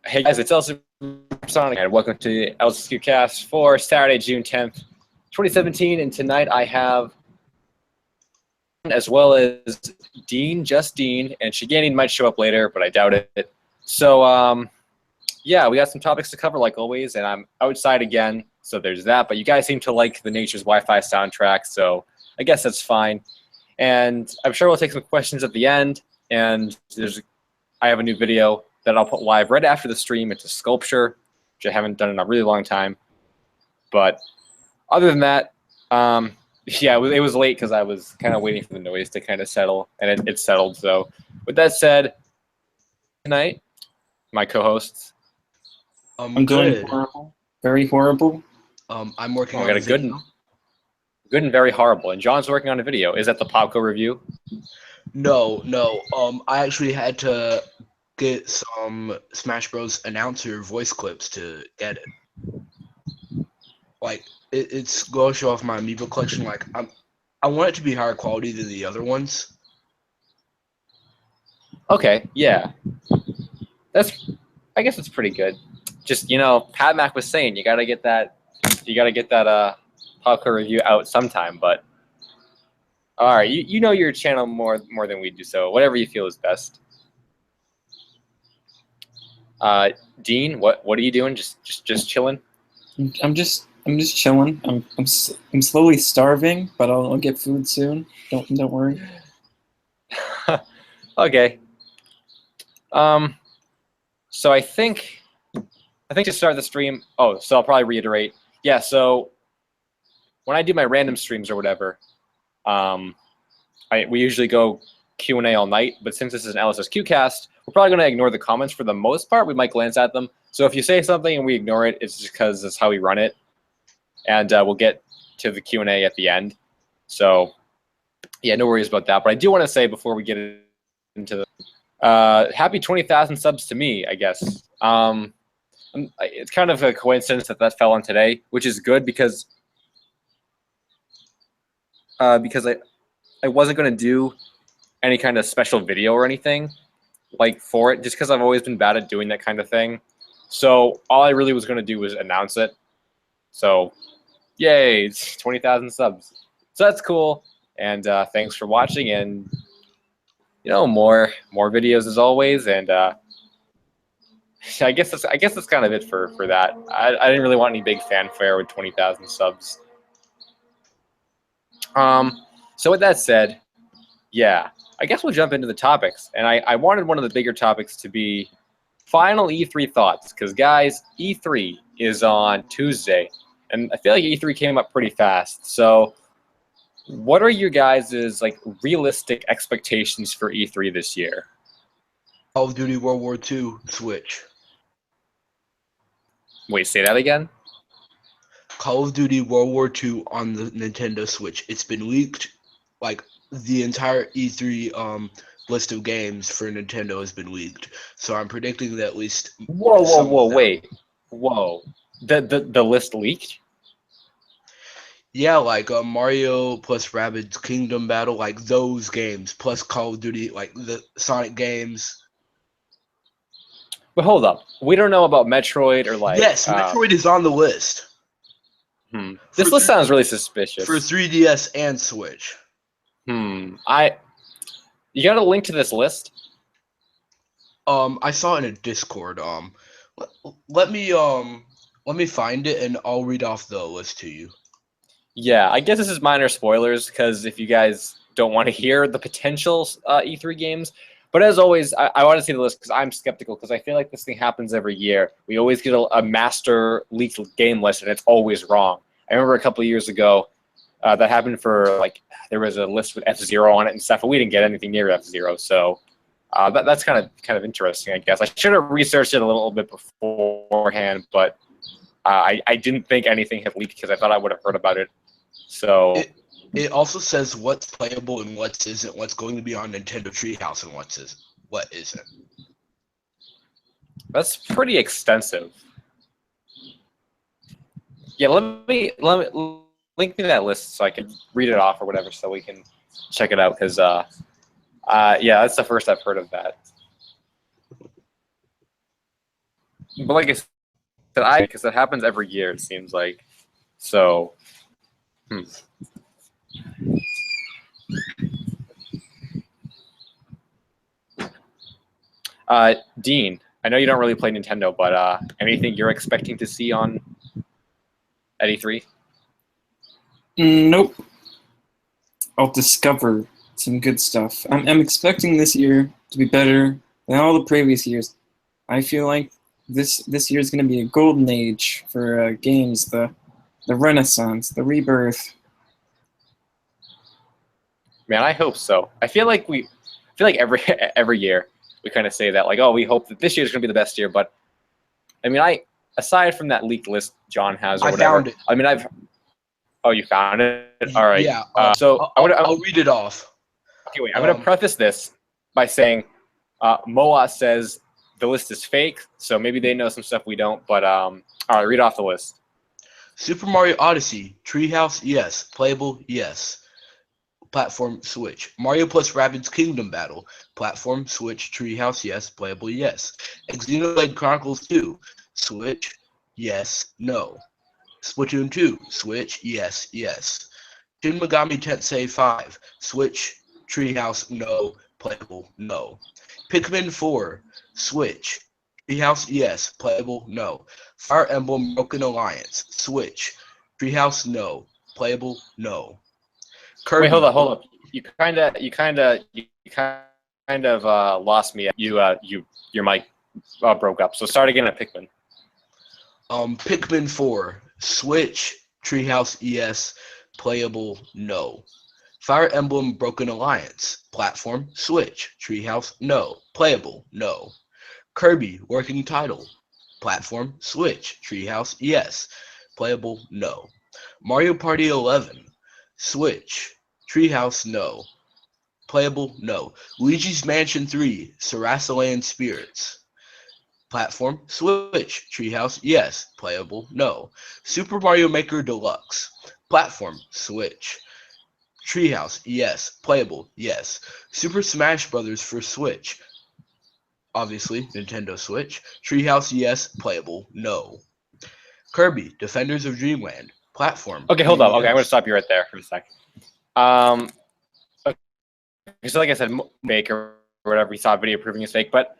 Hey guys, it's LSSQCast, and welcome to LSSQCast for Saturday, June 10th, 2017. And tonight I have, as well as Dean, just Dean, and Shigani might show up later, but I doubt it. So, yeah, we got some topics to cover like always, and I'm outside again, so there's that. But you guys seem to like the Nature's Wi-Fi soundtrack, so I guess that's fine. And I'm sure we'll take some questions at the end, and I have a new video that I'll put live right after the stream. It's a sculpture, which I haven't done in a really long time. But other than that, yeah, it was late because I was kind of waiting for the noise to kind of settle, and it settled. So with that said, tonight, my co-hosts. I'm doing horrible, very horrible. I'm working I on got a a video. good and very horrible. And John's working on a video. Is that the Popco review? No. I actually had to get some Smash Bros. Announcer voice clips to edit. Like it's going to show off my amiibo collection. Like I want it to be higher quality than the other ones. Okay, yeah. I guess it's pretty good. Just, Pat Mac was saying you gotta get that Popco review out sometime, but all right, you know your channel more than we do, so whatever you feel is best. Dean, what are you doing? Just chilling? I'm just chilling. I'm slowly starving, but I'll get food soon. Don't worry. Okay. So I think to start the stream. Oh, so I'll probably reiterate. Yeah. So when I do my random streams or whatever, we usually go Q&A all night. But since this is an LSSQcast, we're probably going to ignore the comments for the most part. We might glance at them. So if you say something and we ignore it, it's just because that's how we run it. And we'll get to the Q&A at the end. So yeah, no worries about that. But I do want to say before we get into the happy 20,000 subs to me, I guess. It's kind of a coincidence that fell on today, which is good because I wasn't going to do any kind of special video or anything like for it, just because I've always been bad at doing that kind of thing. So all I really was going to do was announce it. So yay, it's 20,000 subs. So that's cool. And thanks for watching, and more videos as always. And I guess that's kind of it for that. I didn't really want any big fanfare with 20,000 subs. So with that said, yeah, I guess we'll jump into the topics. And I wanted one of the bigger topics to be final E3 thoughts, because guys, E3 is on Tuesday, and I feel like E3 came up pretty fast. So what are your guys' realistic expectations for E3 this year? Call of Duty World War II Switch. Wait, say that again? Call of Duty World War II on the Nintendo Switch. It's been leaked. Like the entire E3 list of games for Nintendo has been leaked. So I'm predicting that at least. Whoa, wait. Whoa. The list leaked? Yeah, like Mario plus Rabbids Kingdom Battle, like those games, plus Call of Duty, like the Sonic games. But hold up. We don't know about Metroid or Yes, Metroid is on the list. This list sounds really suspicious. For 3DS and Switch. You got a link to this list? I saw it in a Discord. Let me find it and I'll read off the list to you. Yeah, I guess this is minor spoilers because if you guys don't want to hear the potential E3 games. But as always, I want to see the list because I'm skeptical, because I feel like this thing happens every year. We always get a master leaked game list, and it's always wrong. I remember a couple of years ago that happened for, there was a list with F-Zero on it and stuff, but we didn't get anything near F-Zero. So that's kind of interesting, I guess. I should have researched it a little bit beforehand, but I didn't think anything had leaked because I thought I would have heard about it. So it also says what's playable and what isn't, what's going to be on Nintendo Treehouse and what isn't. That's pretty extensive. Yeah, let me link me that list so I can read it off or whatever, so we can check it out. Because yeah, that's the first I've heard of that. But like I said, because it happens every year, it seems like. So, Dean, I know you don't really play Nintendo, but anything you're expecting to see on at E3? Nope. I'll discover some good stuff. I'm expecting this year to be better than all the previous years. I feel like this year is going to be a golden age for games, the renaissance, the rebirth. Man, I hope so. I feel like every year we kind of say that, like, oh, we hope that this year's going to be the best year. But I mean, aside from that leaked list John has or I whatever, found it. I mean, oh, you found it? All right. Yeah. So I'll read it off. Okay, wait. I'm going to preface this by saying Moa says the list is fake, so maybe they know some stuff we don't. But all right, read off the list. Super Mario Odyssey, Treehouse, yes. Playable, yes. Platform, Switch. Mario plus Rabbids Kingdom Battle. Platform, Switch, Treehouse, yes. Playable, yes. Xenoblade Chronicles 2. Switch, yes, no. Splatoon 2. Switch, yes, yes. Shin Megami Tensei 5. Switch, Treehouse, no. Playable, no. Pikmin 4. Switch. Treehouse, yes. Playable, no. Fire Emblem Broken Alliance. Switch. Treehouse, no. Playable, no. Kirby. Wait, hold up. You kind of lost me. Your mic broke up. So start again at Pikmin. Pikmin 4. Switch. Treehouse, yes. Playable, no. Fire Emblem Broken Alliance. Platform, Switch. Treehouse, no. Playable, no. Kirby, working title. Platform, Switch. Treehouse, yes. Playable, no. Mario Party 11. Switch. Treehouse, no. Playable, no. Luigi's Mansion 3. Sarasaland Spirits. Platform, Switch. Treehouse, yes. Playable, no. Super Mario Maker Deluxe. Platform, Switch. Treehouse, yes. Playable, yes. Super Smash Brothers for Switch. Obviously, Nintendo Switch. Treehouse, yes. Playable, no. Kirby, Defenders of Dreamland. Platform. Okay, hold up. Okay, I'm yes. going to stop you right there for a sec. Okay, so like I said, fake or whatever, you saw a video proving it's fake. But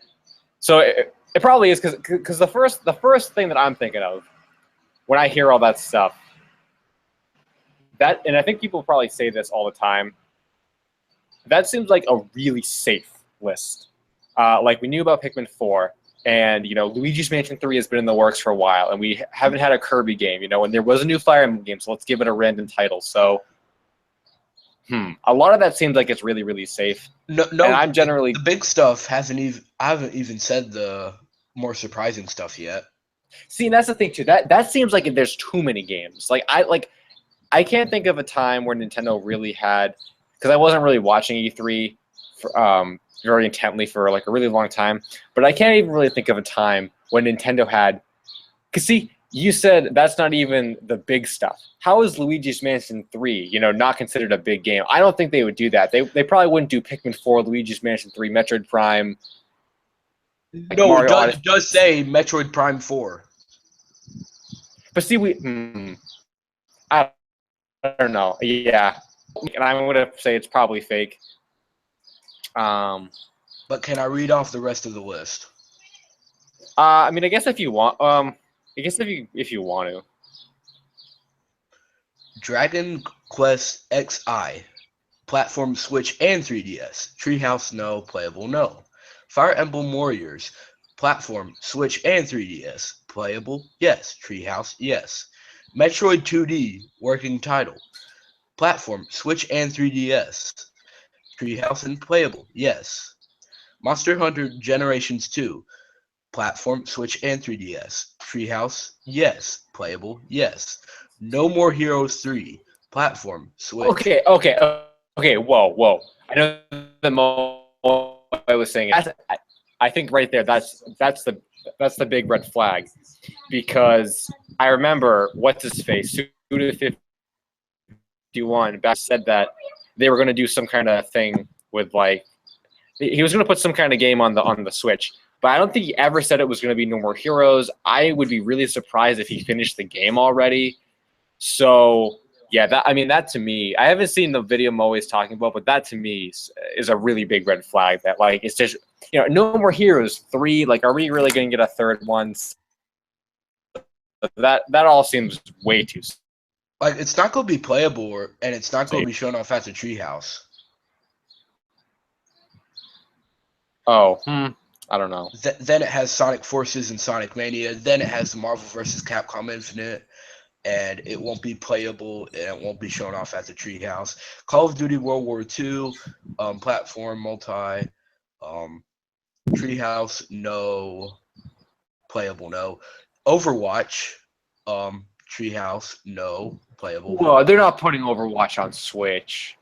so it probably is because the first thing that I'm thinking of when I hear all that stuff, and I think people probably say this all the time, that seems like a really safe list. Like we knew about Pikmin 4, and Luigi's Mansion 3 has been in the works for a while, and we haven't had a Kirby game, and there was a new Fire Emblem game, so let's give it a random title. So, a lot of that seems like it's really, really safe. No, and I'm generally the big stuff hasn't even. I haven't even said the more surprising stuff yet. See, that's the thing too. That seems like there's too many games. I can't think of a time where Nintendo really had, because I wasn't really watching E3 very intently for like a really long time, but I can't even really think of a time when Nintendo had, because see, you said that's not even the big stuff. How is Luigi's Mansion 3, not considered a big game? I don't think they would do that. They probably wouldn't do Pikmin 4, Luigi's Mansion 3, Metroid Prime. No, Mario it does say Metroid Prime 4. But see, I don't know. Yeah, and I'm gonna say it's probably fake. But can I read off the rest of the list? I mean, I guess if you want, I guess if you want to. Dragon Quest XI. Platform, Switch, and 3DS. Treehouse, no. Playable, no. Fire Emblem Warriors. Platform, Switch, and 3DS. Playable, yes. Treehouse, yes. Metroid 2D. Working title. Platform, Switch, and 3DS. Treehouse and playable, yes. Monster Hunter Generations 2. Platform, Switch, and 3DS. Treehouse, yes. Playable, yes. No More Heroes 3. Platform, Switch. Okay. Whoa. I know the Mo I was saying. I think right there, that's the big red flag, because I remember what's his face, Suda51 said that they were going to do some kind of thing with he was going to put some kind of game on the Switch. but I don't think he ever said it was going to be No More Heroes. I would be really surprised if he finished the game already. So yeah, that to me, I haven't seen the video Mo is talking about, but that to me is a really big red flag. That like it's just No More Heroes 3. Like, are we really going to get a third one? That all seems way too. Like, it's not going to be playable, and it's not going to be shown off at the Treehouse. Oh, I don't know. Then it has Sonic Forces and Sonic Mania. Then it has the Marvel vs. Capcom Infinite, and it won't be playable, and it won't be shown off at the Treehouse. Call of Duty World War II, platform, multi, Treehouse, no. Playable, no. Overwatch, Treehouse, no. Playable. Well, they're not putting Overwatch on Switch.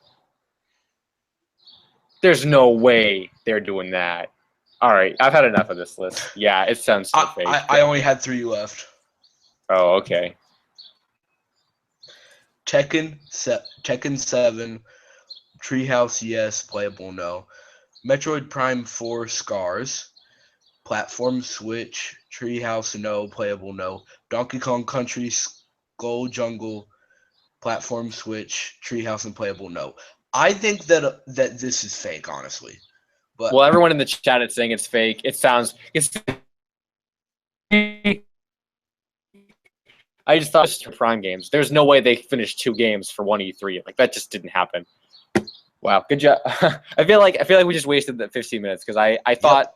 There's no way they're doing that. All right, I've had enough of this list. Yeah, it sounds so fake. I only had 3 left. Oh, okay. Tekken 7, Treehouse, yes. Playable, no. Metroid Prime 4, Scars, platform, Switch, Treehouse, no. Playable, no. Donkey Kong Country, Skull Jungle, platform, Switch, Treehouse, and playable, no. I think that this is fake, honestly. But well, everyone in the chat is saying it's fake. It's. I just thought it was Prime games. There's no way they finished 2 games for one E3. Like, that just didn't happen. Wow, good job. I feel like we just wasted the 15 minutes because I thought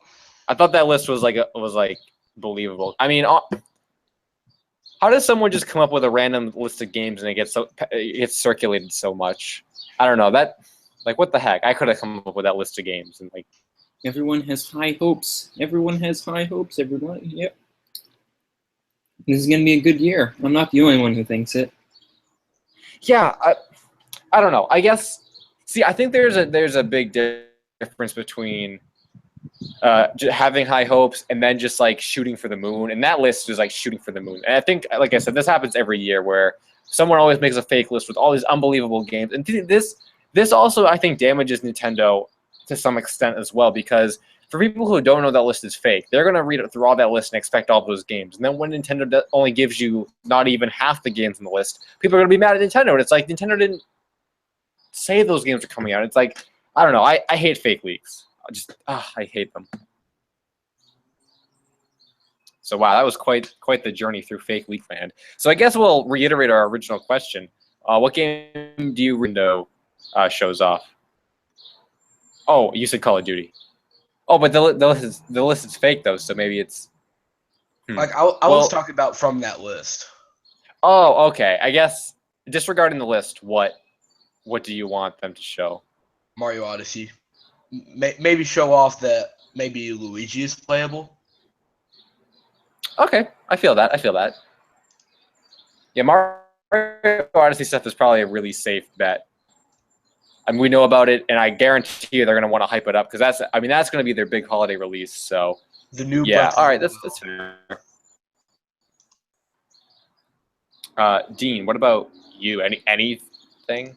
that list was like believable. I mean, how does someone just come up with a random list of games and it gets circulated so much? I don't know. That, like, what the heck? I could have come up with that list of games and like. Everyone has high hopes. Everyone has high hopes. Everyone, yep. This is gonna be a good year. I'm not the only one who thinks it. Yeah, I don't know. I guess. See, I think there's a big difference between having high hopes and then just like shooting for the moon. And that list is like shooting for the moon. And I think, like I said, this happens every year where someone always makes a fake list with all these unbelievable games. And this also, I think, damages Nintendo to some extent as well, because for people who don't know that list is fake, they're going to read it through all that list and expect all those games. And then when Nintendo only gives you not even half the games on the list, people are going to be mad at Nintendo. And it's like, Nintendo didn't say those games are coming out. It's like, I don't know. I hate fake leaks. I hate them. So wow, that was quite the journey through fake leak land. So I guess we'll reiterate our original question. What game do you Nintendo shows off? Oh, you said Call of Duty. Oh, but the list is fake though, so maybe it's. Like I was talking about from that list. Oh, okay. I guess disregarding the list, what do you want them to show? Mario Odyssey. Maybe show off that maybe Luigi is playable. Okay, I feel that. Yeah, Mario Odyssey stuff is probably a really safe bet. I mean, we know about it, and I guarantee you they're going to want to hype it up because that's going to be their big holiday release. So the new all right, that's fair. Dean, what about you? Anything?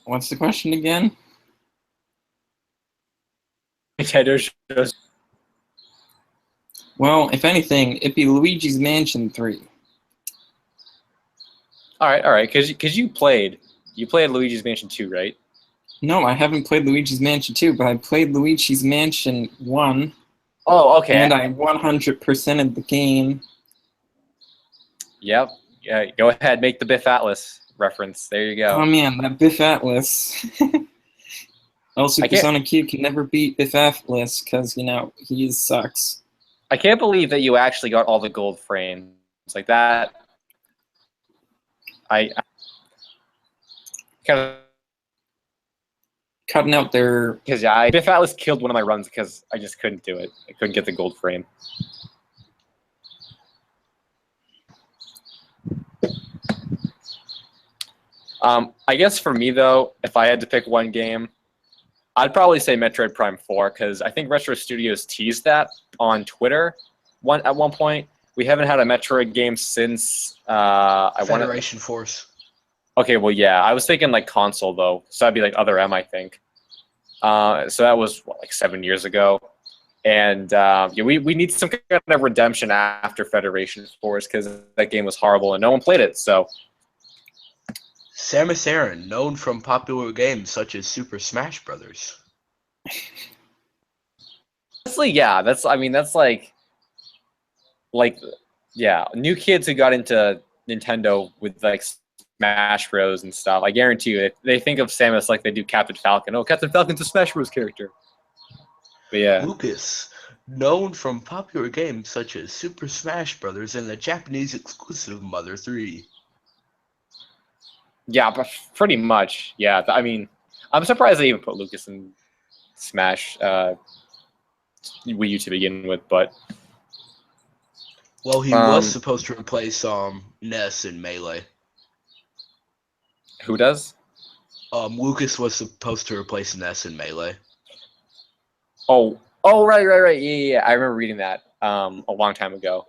What's the question again? Nintendo shows. Well, if anything, it'd be Luigi's Mansion 3. All right, because you played Luigi's Mansion 2, right? No, I haven't played Luigi's Mansion 2, but I played Luigi's Mansion 1. Oh, okay. And I 100%ed the game. Yep. Yeah, go ahead, make the Biff Atlas reference. There you go. Oh man, that Biff Atlas. El Supersonic Q can never beat Biff Atlas because, he sucks. I can't believe that you actually got all the gold frames like that. I kind of cutting out their. Because Biff Atlas killed one of my runs because I just couldn't do it. I couldn't get the gold frame. I guess for me though, if I had to pick one game, I'd probably say Metroid Prime 4 because I think Retro Studios teased that on Twitter at one point. We haven't had a Metroid game since Federation Force. Okay, well, yeah. I was thinking like console though, so that'd be like Other M, I think. So that was like 7 years ago, And yeah, we need some kind of redemption after Federation Force because that game was horrible and no one played it. So Samus Aran, known from popular games such as Super Smash Brothers. honestly, yeah, that's like yeah, new kids who got into Nintendo with like Smash Bros and stuff. I guarantee you, they think of Samus like they do Captain Falcon. Oh, Captain Falcon's a Smash Bros character. But yeah. Lucas, known from popular games such as Super Smash Brothers and the Japanese exclusive Mother 3. Yeah, but pretty much. Yeah, I mean, I'm surprised they even put Lucas in Smash Wii U to begin with, but Well, he was supposed to replace Ness in Melee. Who does? Lucas was supposed to replace Ness in Melee. Oh, right. Yeah. I remember reading that a long time ago.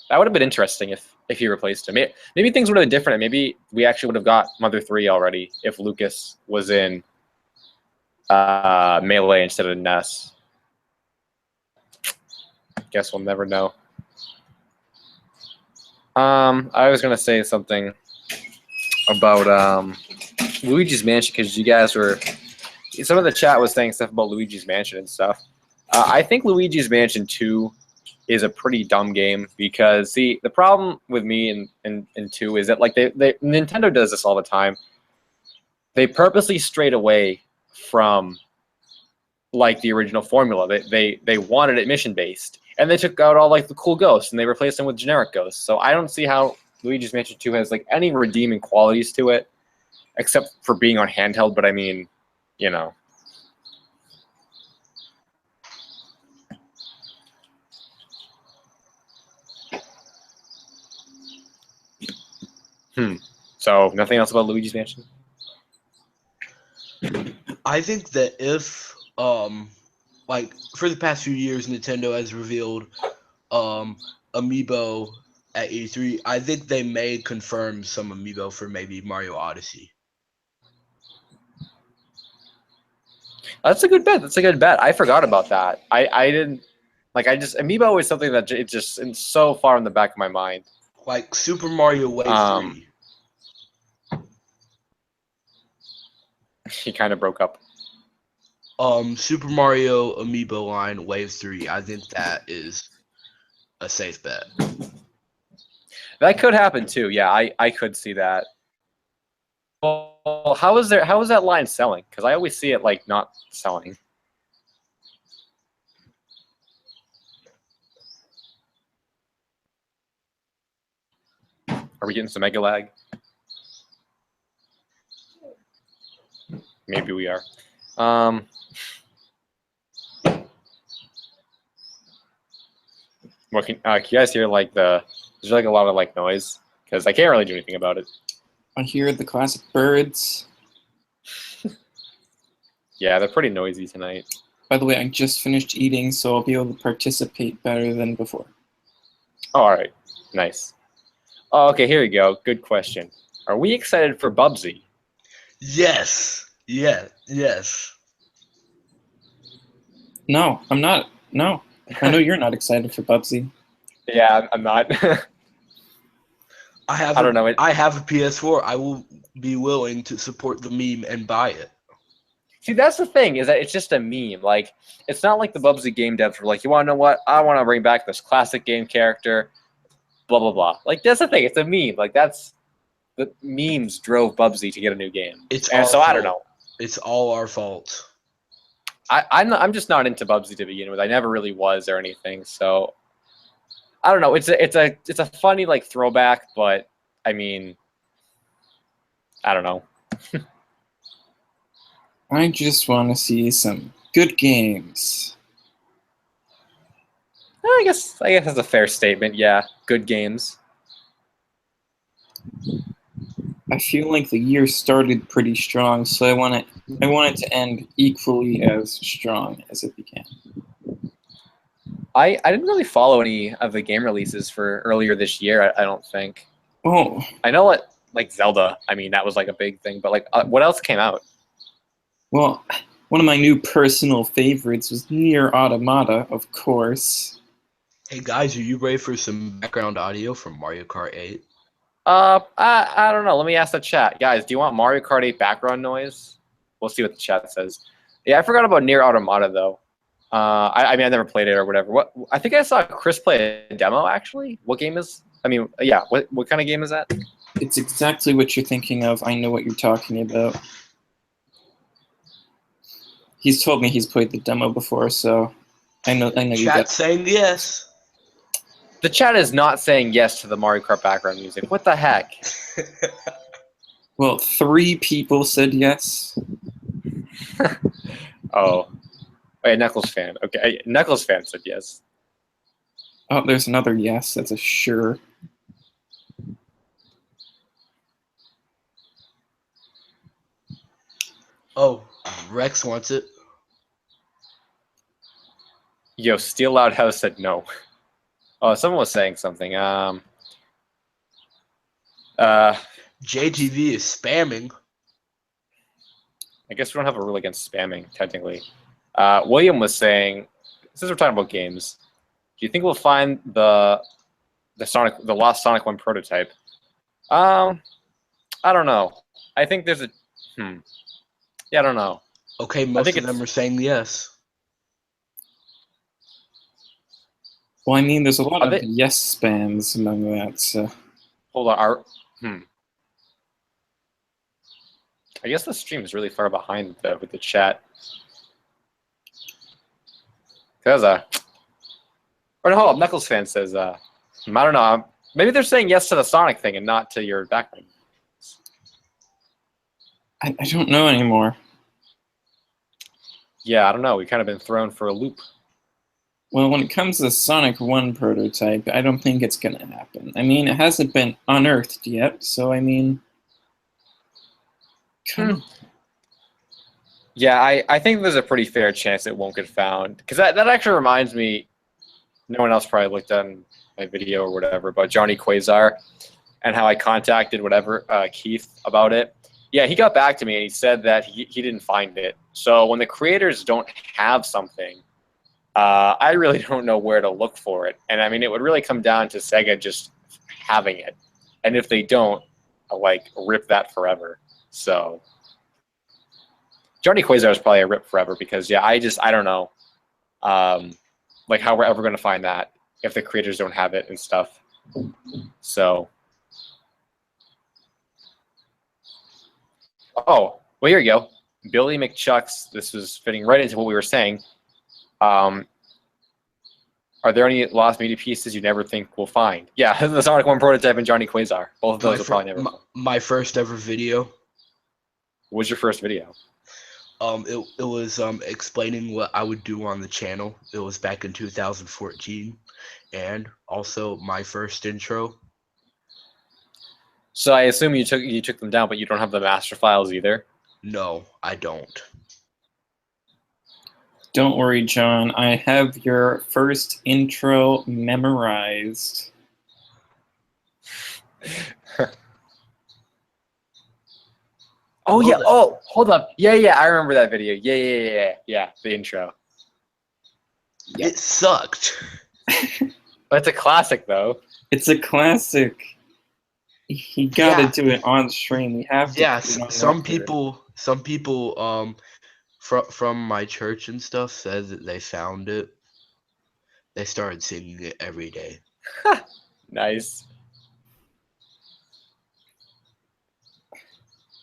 That would have been interesting if he replaced him. Maybe things would have been different. And maybe we actually would have got Mother 3 already if Lucas was in Melee instead of Ness. Guess we'll never know. I was gonna say something about Luigi's Mansion because you guys were. Some of the chat was saying stuff about Luigi's Mansion and stuff. I think Luigi's Mansion 2 is a pretty dumb game because, see, the problem with me in 2 is that, like, Nintendo does this all the time. They purposely strayed away from, like, the original formula. They wanted it mission-based. And they took out all, like, the cool ghosts, and they replaced them with generic ghosts. So I don't see how Luigi's Mansion 2 has, like, any redeeming qualities to it, except for being on handheld, but I mean, you know. So nothing else about Luigi's Mansion? I think that if like for the past few years Nintendo has revealed amiibo at E3, I think they may confirm some amiibo for maybe Mario Odyssey. That's a good bet. I forgot about that. I didn't amiibo is something that it's so far in the back of my mind. Like Super Mario Wave 3. He kind of broke up. Super Mario amiibo line Wave 3. I think that is a safe bet. That could happen too. Yeah, I could see that. Well, how is that line selling? Because I always see it like not selling. Are we getting some mega lag? Maybe we are. Can you guys hear like there's like a lot of like noise? Because I can't really do anything about it. I hear the classic birds. Yeah, they're pretty noisy tonight. By the way, I just finished eating, so I'll be able to participate better than before. Oh, all right, nice. Oh, okay, here we go. Good question. Are we excited for Bubsy? Yes. Yes. No, I'm not. No. I know you're not excited for Bubsy. Yeah, I'm not. I don't know. I have a PS4. I will be willing to support the meme and buy it. See, that's the thing, is that it's just a meme. Like, it's not like the Bubsy game devs were like, you want to know what? I want to bring back this classic game character, blah, blah, blah. Like, that's the thing. It's a meme. Like, the memes drove Bubsy to get a new game. I don't know. It's all our fault. I'm just not into Bubsy to begin with. I never really was or anything. So I don't know. It's a funny like throwback, but I mean, I don't know. I just want to see some good games. I guess that's a fair statement. Yeah, good games. I feel like the year started pretty strong, so I want it to end equally as strong as it began. I didn't really follow any of the game releases for earlier this year. I don't think. Oh, I know like Zelda. I mean, that was like a big thing. But like, what else came out? well, One of my new personal favorites was Near Automata, of course. Hey guys, are you ready for some background audio from Mario Kart 8? I don't know. Let me ask the chat, guys. Do you want Mario Kart 8 background noise? We'll see what the chat says. Yeah, I forgot about Near Automata though. I mean, I never played it or whatever. What I think I saw Chris play a demo actually. What game is? I mean, yeah. What kind of game is that? It's exactly what you're thinking of. I know what you're talking about. He's told me he's played the demo before, so I know you Chat got. saying yes. The chat is not saying yes to the Mario Kart background music. What the heck? Well, 3 people said yes. Oh, wait, Knuckles fan. Okay, Knuckles fan said yes. Oh, there's another yes. That's a sure. Oh, Rex wants it. Yo, Steel Loud House said no. Oh, someone was saying something. JTV is spamming. I guess we don't have a rule against spamming, technically. William was saying, since we're talking about games, do you think we'll find the lost Sonic 1 prototype? I don't know. I think there's a yeah, I don't know. Okay, I most think of them are saying yes. Well, I mean, there's a lot Are of they- yes spams among that, so. Hold on. I guess the stream is really far behind with the chat. There's or no, hold up. Knuckles fan says, I don't know. Maybe they're saying yes to the Sonic thing and not to your background. I don't know anymore. Yeah, I don't know. We've kind of been thrown for a loop. Well, when it comes to the Sonic 1 prototype, I don't think it's gonna happen. I mean, it hasn't been unearthed yet, so I mean... Come on. Yeah, I think there's a pretty fair chance it won't get found. Because that actually reminds me, no one else probably looked on my video or whatever, about Johnny Quasar and how I contacted Keith about it. Yeah, he got back to me and he said that he didn't find it. So when the creators don't have something, I really don't know where to look for it. And I mean, it would really come down to Sega just having it. And if they don't, I'll like rip that forever. So Johnny Quasar is probably a rip forever because yeah, I don't know, like how we're ever going to find that if the creators don't have it and stuff. So, oh, well, here you go. Billy McChucks. This was fitting right into what we were saying. Are there any lost media pieces you never think we'll find? Yeah, the Sonic 1 prototype and Johnny Quasar. Both of those will probably never. My first ever video. What was your first video? It was explaining what I would do on the channel. It was back in 2014, and also my first intro. So I assume you took them down, but you don't have the master files either. No, I don't. Don't worry, John. I have your first intro memorized. Oh yeah. Oh, hold up. Yeah. I remember that video. Yeah. The intro. It sucked. But it's a classic, though. It's a classic. You gotta do it on stream. We have to. Yeah, some people from my church and stuff said that they found it. They started singing it every day. Nice.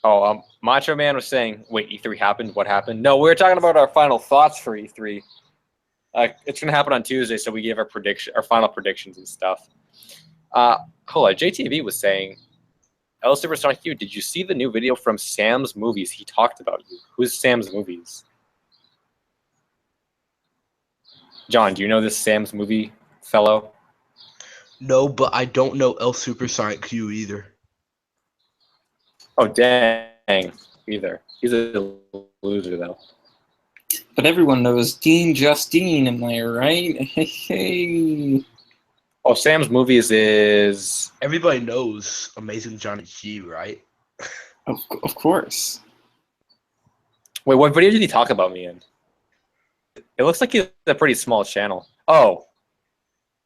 Oh, Macho Man was saying, wait, E3 happened? What happened? No, we were talking about our final thoughts for E3. It's going to happen on Tuesday, so we gave our final predictions and stuff. Hold on, JTV was saying, L Supersonic U, did you see the new video from Sam's Movies? He talked about you. Who's Sam's Movies? John, do you know this Sam's Movie fellow? No, but I don't know L Supersonic Q either. Oh, dang. Either. He's a loser, though. But everyone knows Dean Justine, am I right? Hey. Oh, Sam's Movies is... Everybody knows, Amazing Johnny G, right? Of course. Wait, what video did he talk about me in? It looks like he's a pretty small channel. Oh,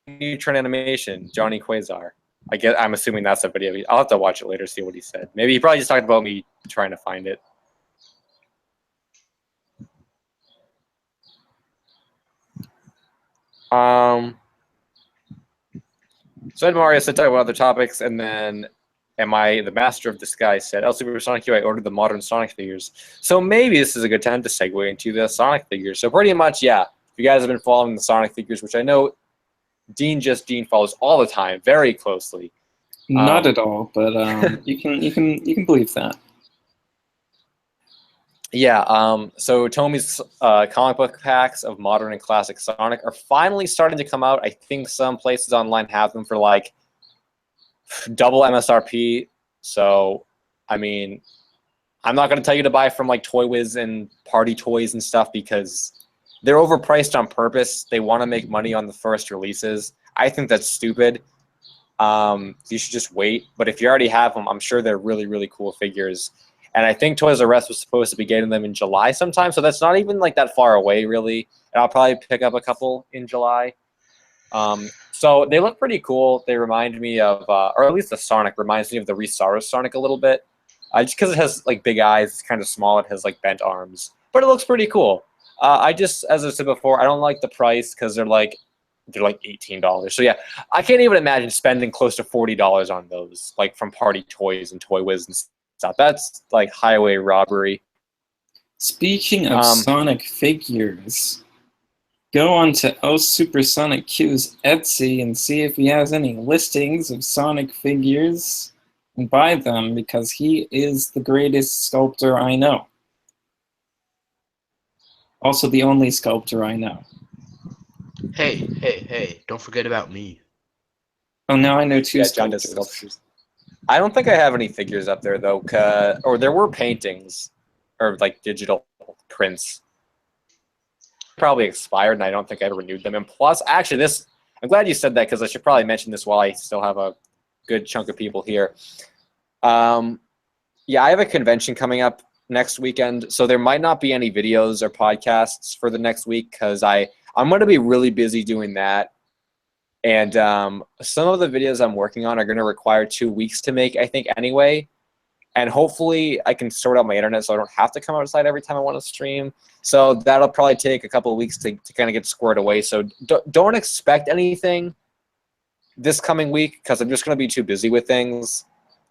Neutron Animation, Johnny Quasar. I'm assuming that's a video. I'll have to watch it later, see what he said. Maybe he probably just talked about me trying to find it. So Ed Mario said talk about other topics, and then Am I the Master of Disguise said, El Supersonic U, I ordered the modern Sonic figures. So maybe this is a good time to segue into the Sonic figures. So pretty much, yeah, if you guys have been following the Sonic figures, which I know Dean follows all the time, very closely. Not at all, but you can believe that. Yeah, so Tomy's comic book packs of modern and classic Sonic are finally starting to come out. I think some places online have them for like double MSRP. So, I mean, I'm not going to tell you to buy from like Toy Wiz and Party Toys and stuff because they're overpriced on purpose. They want to make money on the first releases. I think that's stupid. You should just wait. But if you already have them, I'm sure they're really, really cool figures. And I think Toys R Us was supposed to be getting them in July sometime, so that's not even like that far away, really. And I'll probably pick up a couple in July. So they look pretty cool. They remind me of, or at least the Sonic reminds me of the Resaurus Sonic a little bit. Just because it has like big eyes, it's kind of small. It has like bent arms, but it looks pretty cool. As I said before, I don't like the price because they're like $18. So yeah, I can't even imagine spending close to $40 on those, like from Party Toys and Toy Wiz and stuff. That's like highway robbery. Speaking of Sonic figures, go on to El Supersonic Q's Etsy and see if he has any listings of Sonic figures and buy them because he is the greatest sculptor I know. Also the only sculptor I know. Hey, don't forget about me. Oh, now I know two John does sculptors. sculptures. I don't think I have any figures up there though, or there were paintings or like digital prints. Probably expired, and I don't think I renewed them. And plus, actually, I'm glad you said that because I should probably mention this while I still have a good chunk of people here. Yeah, I have a convention coming up next weekend, so there might not be any videos or podcasts for the next week because I'm going to be really busy doing that. And some of the videos I'm working on are going to require 2 weeks to make, I think, anyway. And hopefully I can sort out my internet so I don't have to come outside every time I want to stream. So that'll probably take a couple of weeks to kind of get squared away. So don't expect anything this coming week because I'm just going to be too busy with things.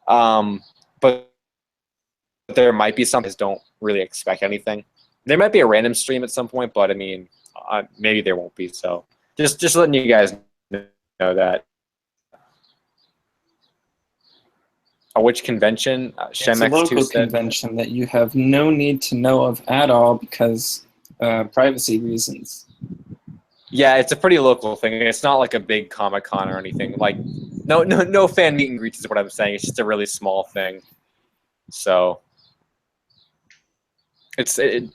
But there might be some. Just don't really expect anything. There might be a random stream at some point, but I mean, maybe there won't be. So just letting you guys know that. Which convention? It's a local convention that you have no need to know of at all because privacy reasons. Yeah, it's a pretty local thing. It's not like a big Comic-Con or anything. Like, no fan meet and greets is what I'm saying. It's just a really small thing. So,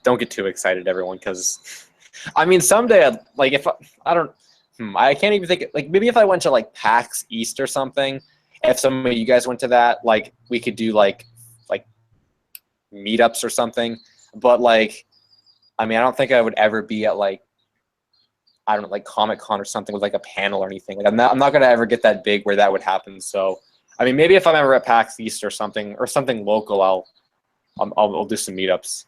don't get too excited, everyone, because I mean, someday, I can't even think. Like, maybe if I went to like PAX East or something. If some of you guys went to that, like we could do like meetups or something. But like, I mean, I don't think I would ever be at like, I don't know, like Comic-Con or something with like a panel or anything. Like I'm not gonna ever get that big where that would happen. So, I mean, maybe if I'm ever at PAX East or something local, I'll do some meetups.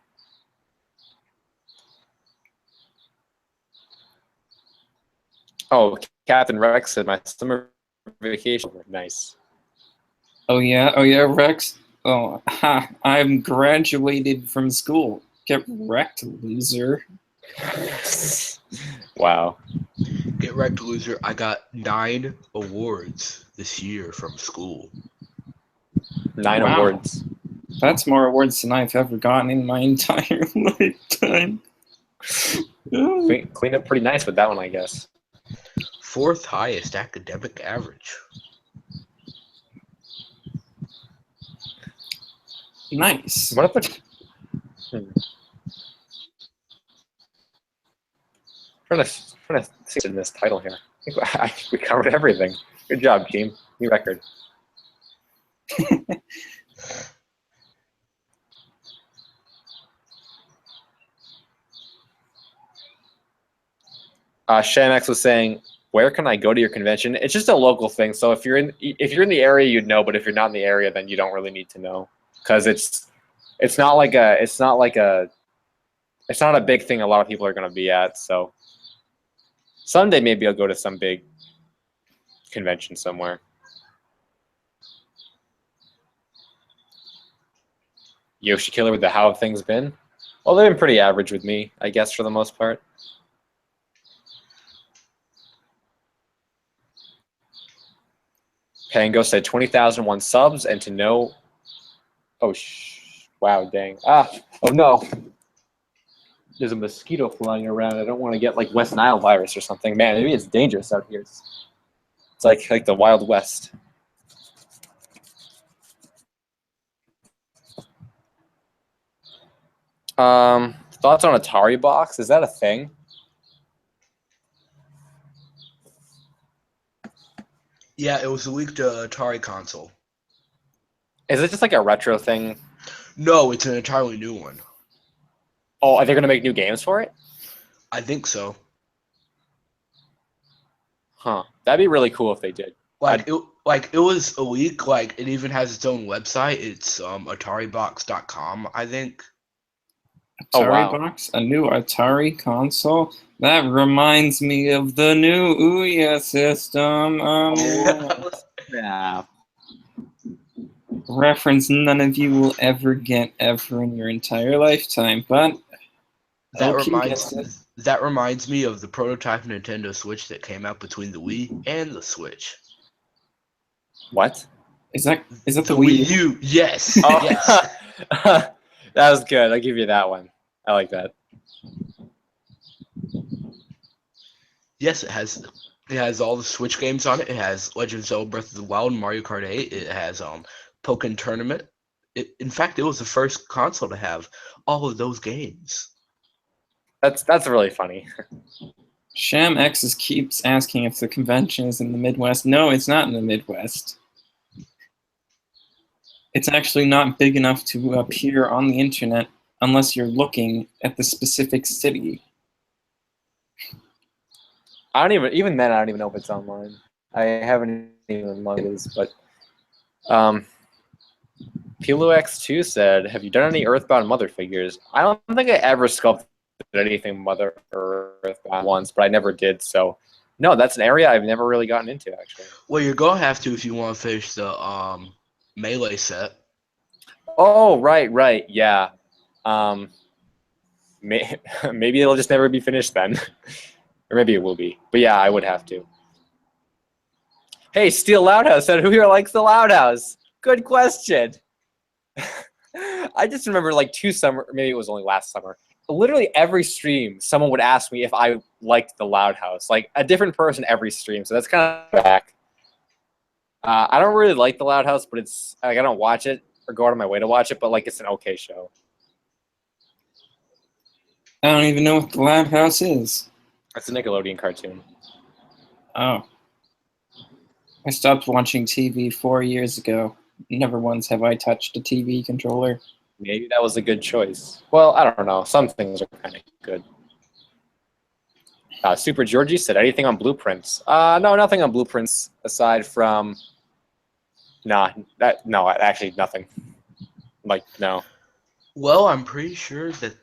Oh, Captain Rex said my summer vacation. Nice. Oh yeah, Rex. Oh, ha! I'm graduated from school. Get wrecked, loser. Wow. Get wrecked, loser. I got 9 awards this year from school. 9 Wow. awards. That's more awards than I've ever gotten in my entire lifetime. Clean up pretty nice with that one, I guess. 4th highest academic average. Nice. What if the trying to see in this title here? I think we covered everything. Good job, team. New record. Shamex was saying, where can I go to your convention? It's just a local thing. So if you're in the area, you'd know. But if you're not in the area, then you don't really need to know because it's not a big thing. A lot of people are going to be at. So someday maybe I'll go to some big convention somewhere. Yoshi Killer with the how have things been? Well, they've been pretty average with me, I guess, for the most part. Pango said 20,001 subs and to know. Oh, wow, dang. Oh no. There's a mosquito flying around. I don't want to get like West Nile virus or something. Man, maybe it's dangerous out here. It's like the Wild West. Thoughts on Atari box? Is that a thing? Yeah, it was a leaked Atari console. Is it just like a retro thing? No, it's an entirely new one. Oh, are they going to make new games for it? I think so. Huh. That'd be really cool if they did. It was a leak. Like, it even has its own website. It's AtariBox.com, I think. Atari Oh, wow. box, a new Atari console. That reminds me of the new Ouya system. Yeah. Reference none of you will ever get ever in your entire lifetime, but that reminds me of the prototype Nintendo Switch that came out between the Wii and the Switch. What? Is that the Wii U? Yes. Oh. Yes. That was good. I'll give you that one. I like that. Yes, it has all the Switch games on it. It has Legend of Zelda Breath of the Wild and Mario Kart 8. It has Pokken Tournament. In fact, it was the first console to have all of those games. That's really funny. Sham X keeps asking if the convention is in the Midwest. No, it's not in the Midwest. It's actually not big enough to appear on the internet unless you're looking at the specific city. I don't even know if it's online. I haven't even looked at this, but PiluX2 said, have you done any Earthbound Mother figures? I don't think I ever sculpted anything Mother Earthbound once, but I never did, so no, that's an area I've never really gotten into, actually. Well, you're going to have to if you want to finish the Melee set. Oh, right, yeah. Maybe it'll just never be finished then. Or maybe it will be. But yeah, I would have to. Hey, Steel Loudhouse said, who here likes the Loud House? Good question. I just remember like maybe it was only last summer. Literally every stream, someone would ask me if I liked the Loud House. Like a different person every stream. So that's kind of back. I don't really like the Loud House, but it's like I don't watch it or go out of my way to watch it, but like it's an okay show. I don't even know what the Loud House is. It's a Nickelodeon cartoon. Oh. I stopped watching TV 4 years ago. Never once have I touched a TV controller. Maybe that was a good choice. Well, I don't know. Some things are kind of good. Super Georgie said, anything on Blueprints? No, nothing on Blueprints aside from... no, actually nothing. Like, no. Well, I'm pretty sure that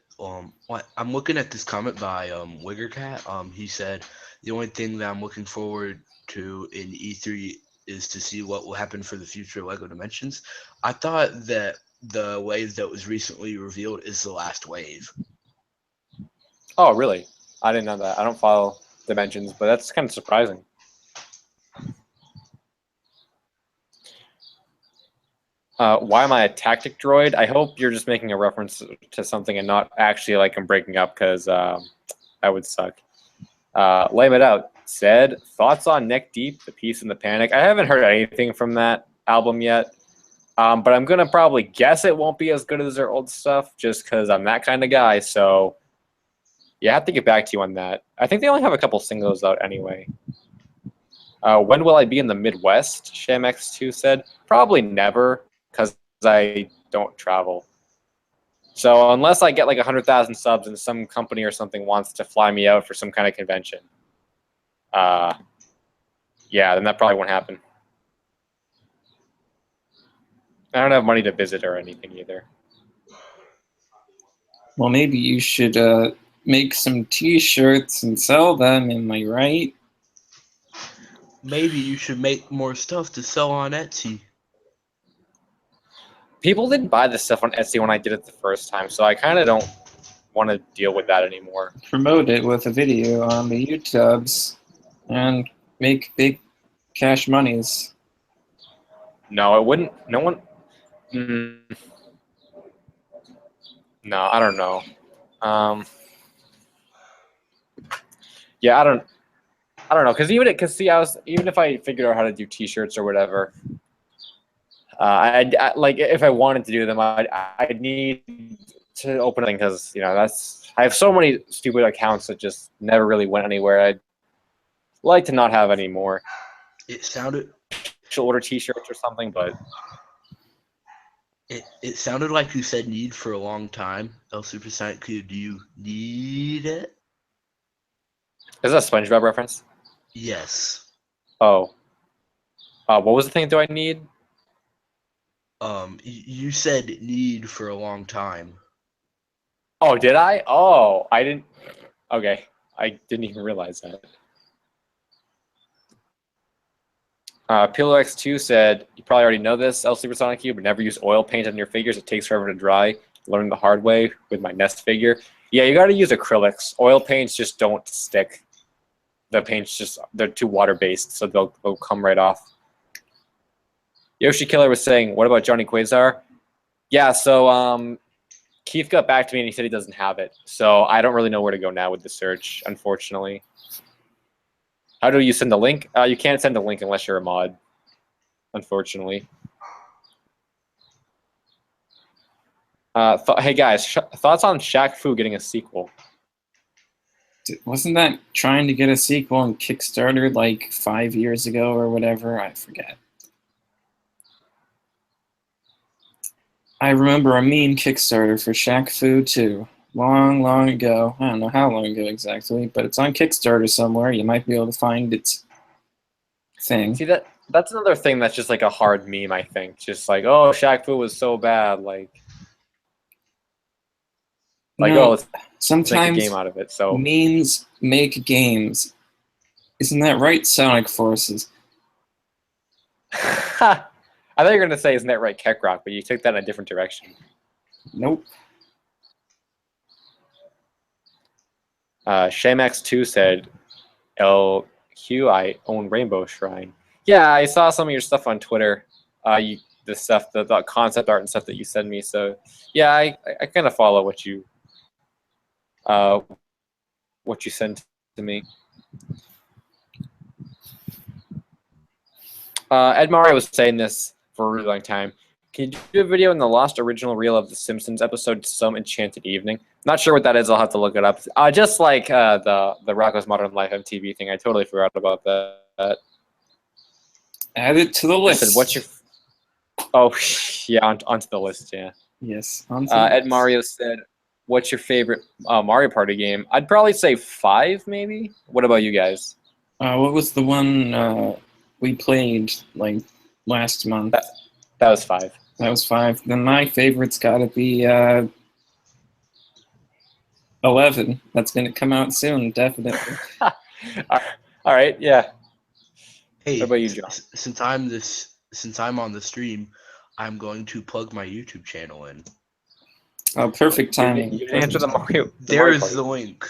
I'm looking at this comment by Wiggercat. He said the only thing that I'm looking forward to in E3 is to see what will happen for the future LEGO Dimensions. I thought that the wave that was recently revealed is the last wave. Oh, really? I didn't know that. I don't follow Dimensions, but that's kind of surprising. Why am I a tactic droid? I hope you're just making a reference to something and not actually like I'm breaking up, because that would suck. Lame It Out said, thoughts on Neck Deep, The Peace and the Panic? I haven't heard anything from that album yet, but I'm going to probably guess it won't be as good as their old stuff just because I'm that kind of guy. So yeah, I have to get back to you on that. I think they only have a couple singles out anyway. When will I be in the Midwest? ShamX2 said, probably never, because I don't travel. So unless I get like 100,000 subs and some company or something wants to fly me out for some kind of convention, yeah, then that probably won't happen. I don't have money to visit or anything either. Well, maybe you should make some T-shirts and sell them. Am I right? Maybe you should make more stuff to sell on Etsy. People didn't buy this stuff on Etsy when I did it the first time, so I kind of don't want to deal with that anymore. Promote it with a video on the YouTubes and make big cash monies. No, it wouldn't. No one. No, I don't know. Yeah, I don't know, because even if I figured out how to do T-shirts or whatever, I like if I wanted to do them, I'd need to open it because I have so many stupid accounts that just never really went anywhere. I'd like to not have any more. It sounded. She'll order T-shirts or something, but It sounded like you said need for a long time. El Supersonic Q, do you need it? is that a SpongeBob reference? Yes. Oh. What was the thing? Do I need? You said need for a long time. Oh, did I? Oh, I didn't. Okay, I didn't even realize that. Pillow X2 said, you probably already know this, El Supersonic Cube, but never use oil paint on your figures. It takes forever to dry. Learned the hard way with my Nest figure. Yeah, you got to use acrylics. Oil paints just don't stick. The paints they're too water-based, so they'll come right off. Yoshi Killer was saying, what about Johnny Quasar? Yeah, so Keith got back to me and he said he doesn't have it. So I don't really know where to go now with the search, unfortunately. How do you send the link? You can't send a link unless you're a mod, unfortunately. Hey guys, thoughts on Shaq Fu getting a sequel? Wasn't that trying to get a sequel on Kickstarter like 5 years ago or whatever? I forget. I remember a mean Kickstarter for Shaq Fu 2. Long ago. I don't know how long ago exactly, but it's on Kickstarter somewhere. You might be able to find its thing. See, that's another thing that's just like a hard meme, I think. Just like, oh, Shaq Fu was so bad. Like No, let's sometimes make a game out of it. So memes make games. Isn't that right, Sonic Forces? I thought you were gonna say, isn't that right, Keckrock? But you took that in a different direction. Nope. Shamax2 said, LQ, I own Rainbow Shrine. Yeah, I saw some of your stuff on Twitter. The concept art and stuff that you send me. So yeah, I kind of follow what you send to me. Ed Mario was saying this for a really long time. Can you do a video in the lost original reel of The Simpsons episode Some Enchanted Evening? Not sure what that is. I'll have to look it up. Just like the Rocko's Modern Life MTV thing. I totally forgot about that. Add it to the list. I said, what's your... Oh, yeah, onto the list, yeah. Yes. Ed Mario said, what's your favorite Mario Party game? I'd probably say 5, maybe. What about you guys? What was the one we played like last month? That was 5. That was 5. Then my favorite's got to be 11. That's going to come out soon, definitely. All right, yeah. Hey, what about you, John? Since I'm on the stream, I'm going to plug my YouTube channel in. Oh, perfect timing. You didn't answer the Mario. There's the link.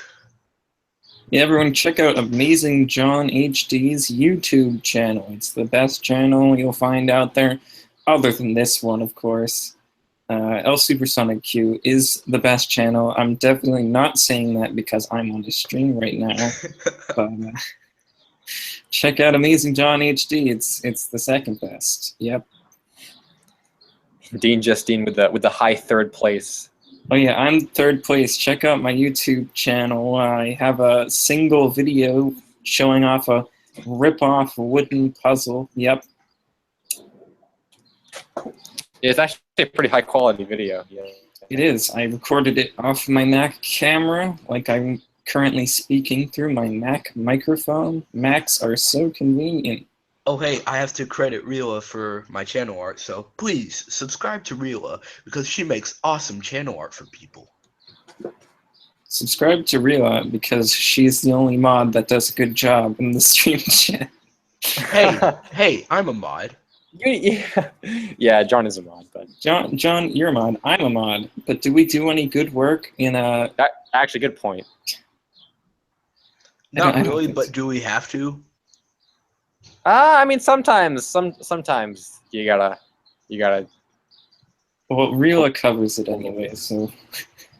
Yeah, everyone check out Amazing John HD's YouTube channel. It's the best channel you'll find out there, other than this one, of course. El Supersonic Q is the best channel. I'm definitely not saying that because I'm on the stream right now. But check out Amazing John HD. It's the second best. Yep. Dean Justine with the high 3rd place. Oh yeah, I'm 3rd place. Check out my YouTube channel. I have a single video showing off a rip-off wooden puzzle. Yep. It's actually a pretty high quality video. Yeah. It is. I recorded it off my Mac camera. Like, I currently speaking through my Mac microphone. Macs are so convenient. Oh, hey, I have to credit Rila for my channel art, so please subscribe to Rila because she makes awesome channel art for people. Subscribe to Rila because she's the only mod that does a good job in the stream chat. Hey, I'm a mod. Yeah, John is a mod, but John, you're a mod. I'm a mod. But do we do any good work in a? actually, good point. Not I don't really, think but so. do we have to? I mean, sometimes you gotta. Well, Rila covers it anyway, so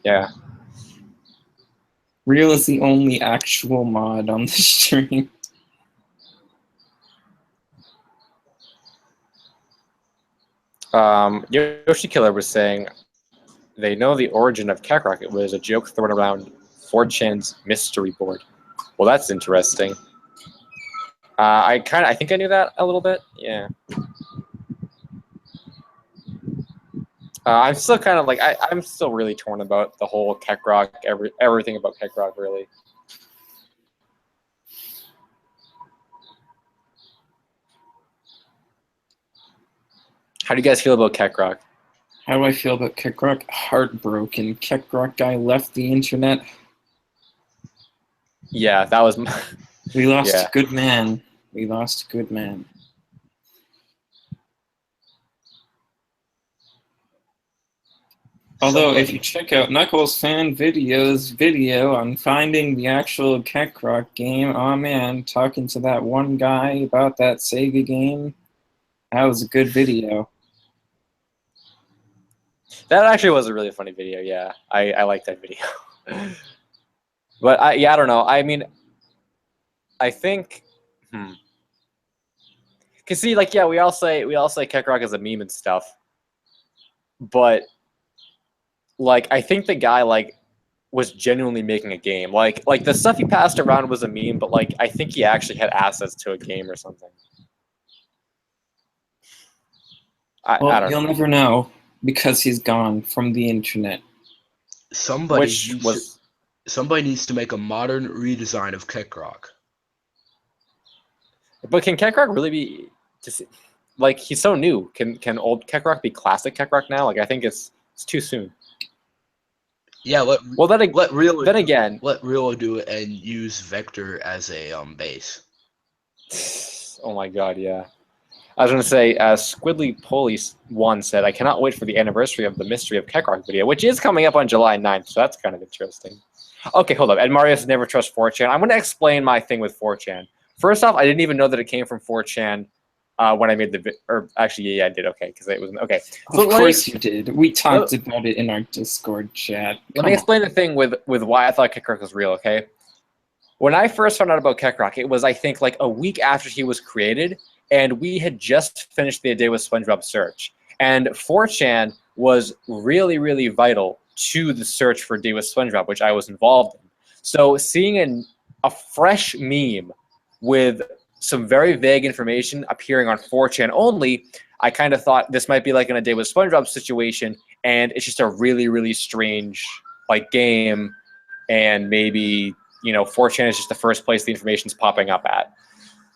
Yeah. Rila is the only actual mod on the stream. Yoshi Killer was saying they know the origin of Kakarot. It was a joke thrown around 4chan's mystery board. Well, that's interesting. I think I knew that a little bit. Yeah. I'm still kind of like I'm still really torn about the whole Kakarot, everything about Kakarot, really. How do you guys feel about Kakarot? How do I feel about Kakarot? Heartbroken. Kakarot guy left the internet. Yeah, that was. We lost Yeah. a good man. We lost a good man. Although, if you check out Knuckles Fan Video's video on finding the actual Kakarot game, oh man, talking to that one guy about that Sega game, that was a good video. That actually was a really funny video. Yeah, I like that video. But I don't know. I mean, I think. Cause see, like, yeah, we all say Kakarot is a meme and stuff, but like, I think the guy like was genuinely making a game. Like the stuff he passed around was a meme, but like I think he actually had assets to a game or something. I don't You'll know. never know because he's gone from the internet. Somebody Which was. needs to make a modern redesign of Kakarot. But can Kakarot really be just like he's so new? Can old Kakarot be classic Kakarot now? Like I think it's too soon. Yeah, let Rila do it and use Vector as a base. Oh my god, yeah. I was gonna say, Squidly Police 1 said, I cannot wait for the anniversary of the Mystery of Kakarot video, which is coming up on July 9th, so that's kind of interesting. Okay, hold up. Ed Marius never trust 4chan. I'm gonna explain my thing with 4chan. First off, I didn't even know that it came from 4chan when I made the or actually, yeah, I did. Okay, because it wasn't okay. Of course you did. We talked about it in our Discord chat. Let me explain the thing with why I thought Kakarot was real. Okay, when I first found out about Kakarot, it was I think like a week after he was created, and we had just finished the A Day with SpongeBob search, and 4chan was really really vital to the search for A Day with SpongeBob, which I was involved in. So seeing a fresh meme with some very vague information appearing on 4chan only, I kind of thought this might be like in A Day with SpongeBob situation, and it's just a really, really strange like game, and maybe 4chan is just the first place the information's popping up at.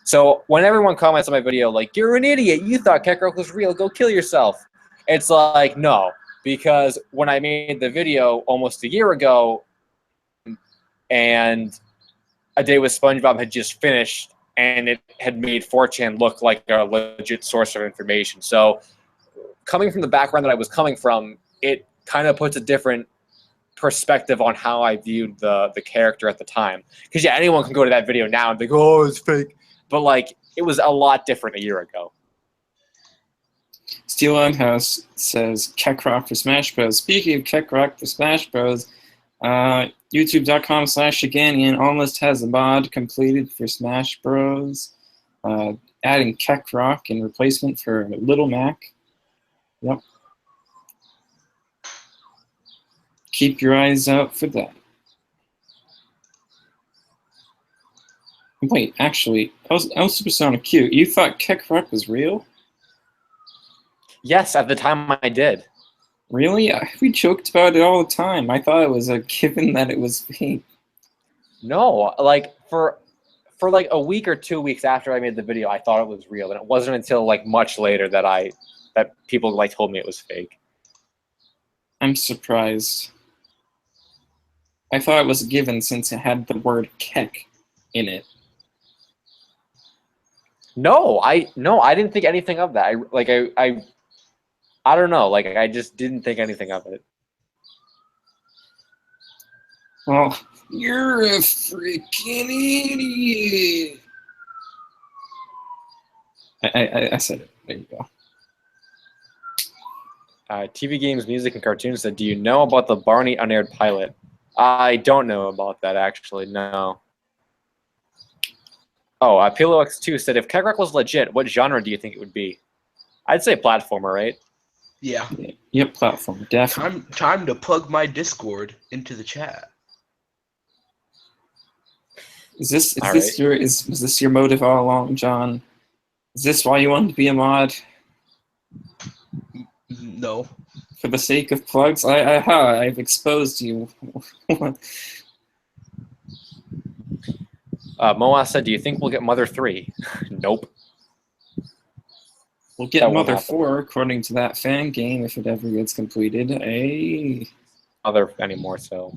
So when everyone comments on my video like, you're an idiot, you thought Kakarot was real, go kill yourself. It's like, no, because when I made the video almost a year ago and A Day with SpongeBob had just finished, and it had made 4chan look like a legit source of information. So coming from the background that I was coming from, it kind of puts a different perspective on how I viewed the character at the time. Because yeah, anyone can go to that video now and think, oh, it's fake. But like, it was a lot different a year ago. Steel House says Kakarot for Smash Bros. Speaking of Kakarot for Smash Bros., YouTube.com/Shiganian almost has a mod completed for Smash Bros. Adding Kakarot in replacement for Little Mac. Yep. Keep your eyes out for that. Wait, actually, I was Supersonic Q. You thought Kakarot was real? Yes, at the time I did. Really? We joked about it all the time. I thought it was a given that it was fake. No, like for like a week or 2 weeks after I made the video, I thought it was real, and it wasn't until like much later that people like told me it was fake. I'm surprised. I thought it was a given since it had the word Keck in it. No, I didn't think anything of that. I don't know. Like I just didn't think anything of it. Well, you're a freaking idiot. I said it. There you go. TV Games, Music, and Cartoons said, do you know about the Barney unaired pilot? I don't know about that, actually, no. Oh, PilowX2 said, if Keck was legit, what genre do you think it would be? I'd say platformer, right? Yeah. Yep, platform, definitely. Time to plug my Discord into the chat. Was this your motive all along, John? Is this why you wanted to be a mod? No. For the sake of plugs? I've exposed you. Moa said, do you think we'll get Mother 3? Nope. We'll get Mother 4 according to that fan game if it ever gets completed. Mother anymore, so.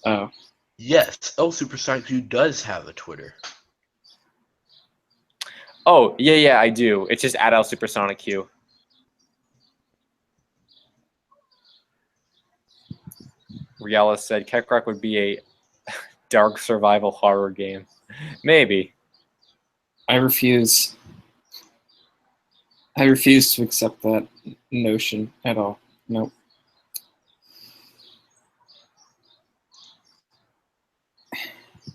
Oh. Yes, Supersonic Q does have a Twitter. Oh, yeah, I do. It's just at Supersonic Q. Riala said Keck would be a dark survival horror game. Maybe. I refuse. I refuse to accept that notion at all. Nope.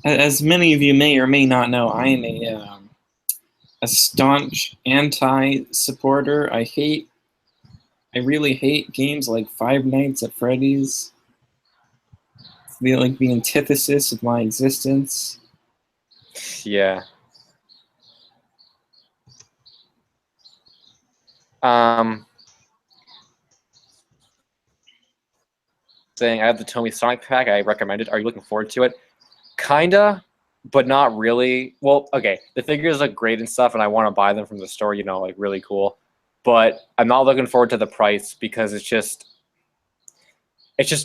As many of you may or may not know, I am a staunch anti-supporter. I really hate games like Five Nights at Freddy's. They're like the antithesis of my existence. Yeah. Saying I have the TOMY Sonic pack. I recommend it. Are you looking forward to it? Kinda, but not really. Well, okay. The figures look great and stuff, and I want to buy them from the store. You know, like really cool. But I'm not looking forward to the price because it's just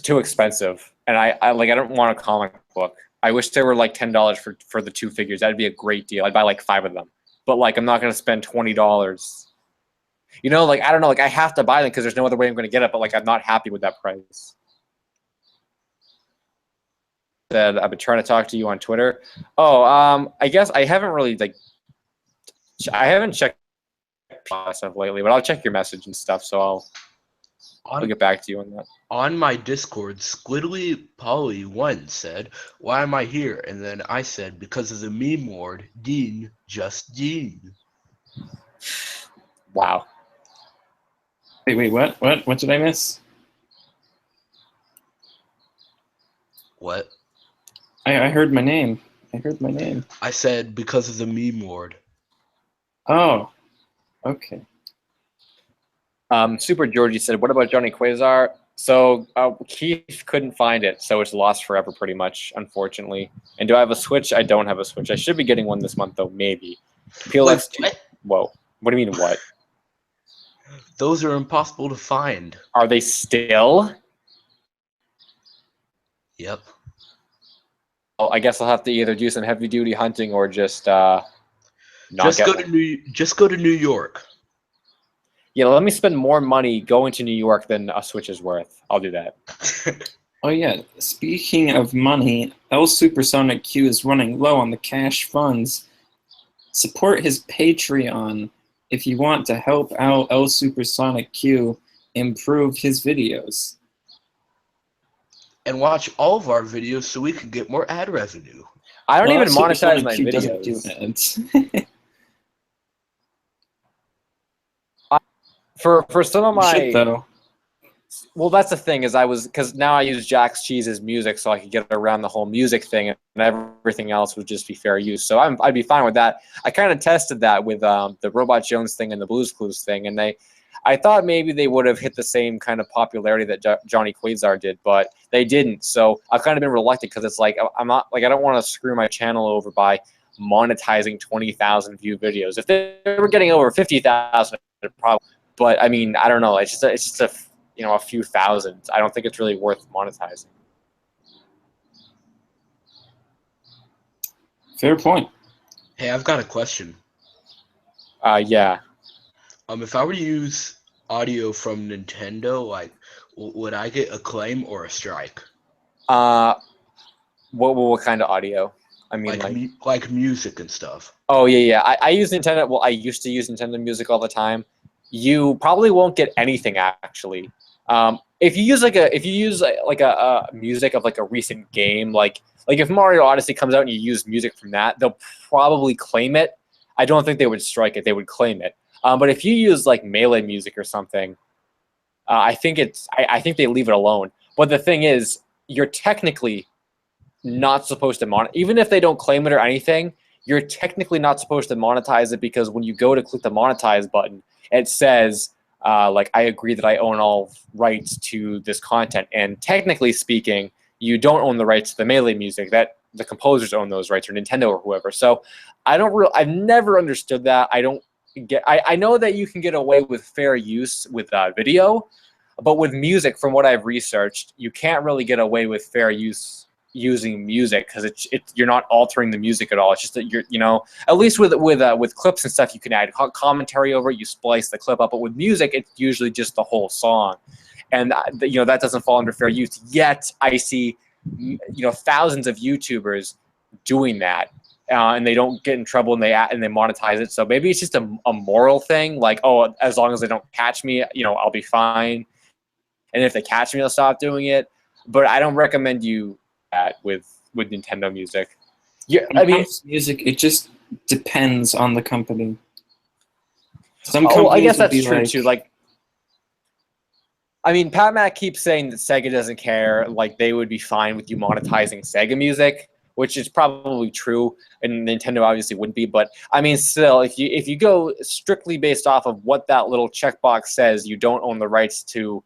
too expensive, and I don't want a comic book. I wish they were like $10 for the 2 figures. That'd be a great deal. I'd buy like 5 of them. But like I'm not gonna spend $20. You know, like I don't know, like I have to buy them because there's no other way I'm gonna get it. But like I'm not happy with that price. Said I've been trying to talk to you on Twitter. Oh, I guess I haven't really I haven't checked stuff lately, but I'll check your message and stuff. So I'll get back to you on that. On my Discord, Squiddly Polly 1 said, "Why am I here?" And then I said, "Because of the meme lord, Dean, just Dean." Wow. Wait, what? What did I miss? What? I heard my name. I heard my name. I said, "Because of the meme lord." Oh, okay. Super Georgie said, what about Johnny Quasar? So Keith couldn't find it, so it's lost forever pretty much, unfortunately. And do I have a Switch? I don't have a Switch. I should be getting one this month, though, maybe. PLX2. Whoa. What do you mean, what? Those are impossible to find. Are they still? Yep. Well, I guess I'll have to either do some heavy-duty hunting or just Just go to New York. Yeah, let me spend more money going to New York than a Switch is worth. I'll do that. Oh yeah, speaking of money, Supersonic Q is running low on the cash funds. Support his Patreon if you want to help out Supersonic Q improve his videos. And watch all of our videos so we can get more ad revenue. I don't even monetize my Q videos. doesn't do ads. For some of my, should, though. Well, that's the thing is because now I use Jack's Cheese's music so I could get around the whole music thing, and everything else would just be fair use. So I'd be fine with that. I kind of tested that with the Robot Jones thing and the Blues Clues thing, and I I thought maybe they would have hit the same kind of popularity that Johnny Quasar did, but they didn't. So I've kind of been reluctant because it's like I'm not like I don't want to screw my channel over by monetizing 20,000 view videos. If they were getting over 50,000, probably. But I mean, I don't know. It's just a a few thousand. I don't think it's really worth monetizing. Fair point. Hey, I've got a question. Yeah. If I were to use audio from Nintendo, like, would I get a claim or a strike? What kind of audio? I mean, like music and stuff. Oh yeah. I use Nintendo. Well, I used to use Nintendo Music all the time. You probably won't get anything actually. If you use a music of like a recent game, like if Mario Odyssey comes out and you use music from that, they'll probably claim it. I don't think they would strike it; they would claim it. But if you use like Melee music or something, I think they leave it alone. But the thing is, you're technically not supposed to monetize, even if they don't claim it or anything. You're technically not supposed to monetize it because when you go to click the monetize button, it says like I agree that I own all rights to this content, and technically speaking, you don't own the rights to the Melee music. That the composers own those rights, or Nintendo or whoever. So I've never understood that. I know that you can get away with fair use with video, but with music, from what I've researched, you can't really get away with fair use using music because you're not altering the music at all. It's just that at least with clips and stuff, you can add commentary over it. You splice the clip up, but with music, it's usually just the whole song, and that doesn't fall under fair use. Yet I see thousands of YouTubers doing that. And they don't get in trouble, and they monetize it. So maybe it's just a moral thing, like, oh, as long as they don't catch me, I'll be fine. And if they catch me, I'll stop doing it. But I don't recommend you that with Nintendo Music. Yeah, I mean, music, it just depends on the company. Some companies I guess would that's be true too. Like, I mean, Pat Mac keeps saying that Sega doesn't care. Like, they would be fine with you monetizing Sega music, which is probably true, and Nintendo obviously wouldn't be. But I mean, still, if you go strictly based off of what that little checkbox says, you don't own the rights to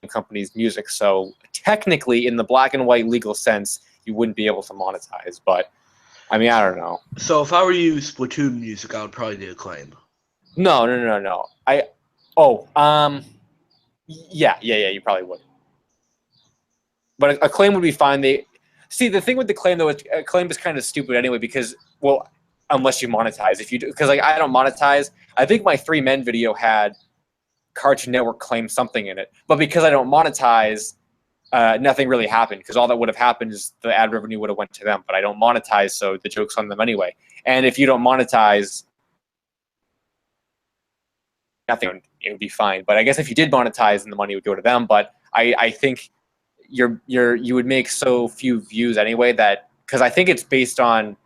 the company's music. So technically, in the black and white legal sense, you wouldn't be able to monetize. But I mean, I don't know. So if I were to use Splatoon music, I would probably get a claim. No. Yeah, you probably would. But a claim would be fine. See, the thing with the claim, though, a claim is kind of stupid anyway because, well, unless you monetize. If you do, because like I don't monetize. I think my 3 Men video had Cartoon Network claim something in it, but because I don't monetize, nothing really happened because all that would have happened is the ad revenue would have went to them. But I don't monetize, so the joke's on them anyway. And if you don't monetize, nothing, it would be fine. But I guess if you did monetize, then the money would go to them. But I think you would make so few views anyway that, because I think it's based on,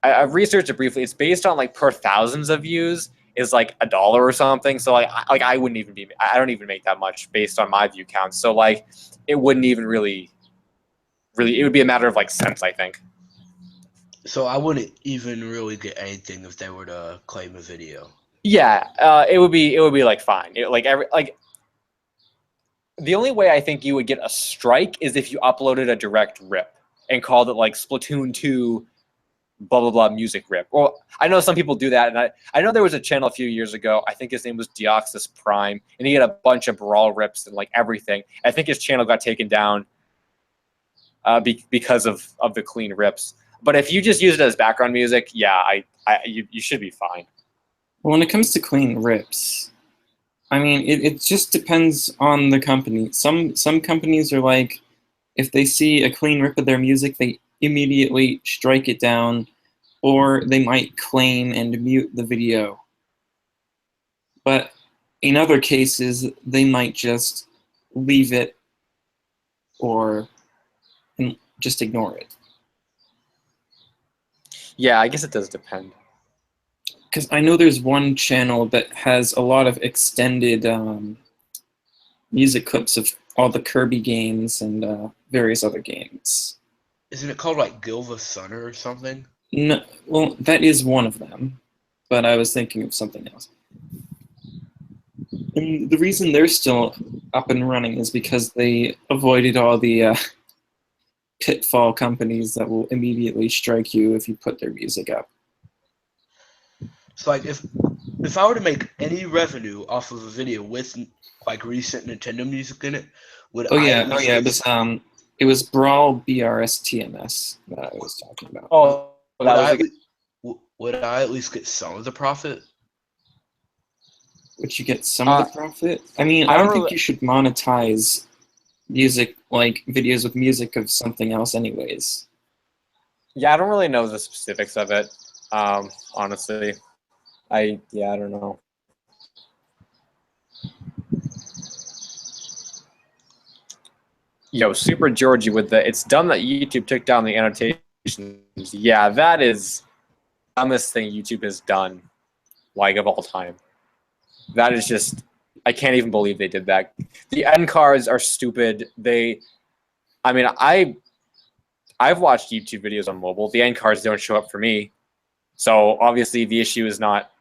I've researched it briefly. It's based on like per thousands of views is like $1 or something. So I wouldn't even be, I don't even make that much based on my view count. So like it wouldn't even really, it would be a matter of like cents, I think. So I wouldn't even really get anything if they were to claim a video. Yeah, it would be like fine. The only way I think you would get a strike is if you uploaded a direct rip and called it like Splatoon 2 blah blah blah music rip. Well, I know some people do that, and I know there was a channel a few years ago. I think his name was Deoxys Prime, and he had a bunch of brawl rips and like everything. I think his channel got taken down because of the clean rips. But if you just use it as background music, yeah, you should be fine. Well, when it comes to clean rips, I mean, it just depends on the company. Some companies are like, if they see a clean rip of their music, they immediately strike it down, or they might claim and mute the video. But in other cases, they might just leave it or just ignore it. Yeah, I guess it does depend. Because I know there's one channel that has a lot of extended music clips of all the Kirby games and various other games. Isn't it called like Gilva Sunner or something? No, well, that is one of them, but I was thinking of something else. And the reason they're still up and running is because they avoided all the pitfall companies that will immediately strike you if you put their music up. So like if I were to make any revenue off of a video with like recent Nintendo music in it, would I at least get, it was Brawl BRSTMS that I was talking about. Oh, would that I was at lea- would I at least get some of the profit? Would you get some of the profit? I mean, I I don't don't think really- you should monetize music, like videos with music of something else anyways. Yeah, I don't really know the specifics of it. Honestly, I don't know. Yo, Super Georgie with the it's dumb that YouTube took down the annotations. Yeah, that is the dumbest thing YouTube has done, like of all time. That is just I can't even believe they did that. The end cards are stupid. I mean, I've watched YouTube videos on mobile. The end cards don't show up for me. So obviously the issue is not,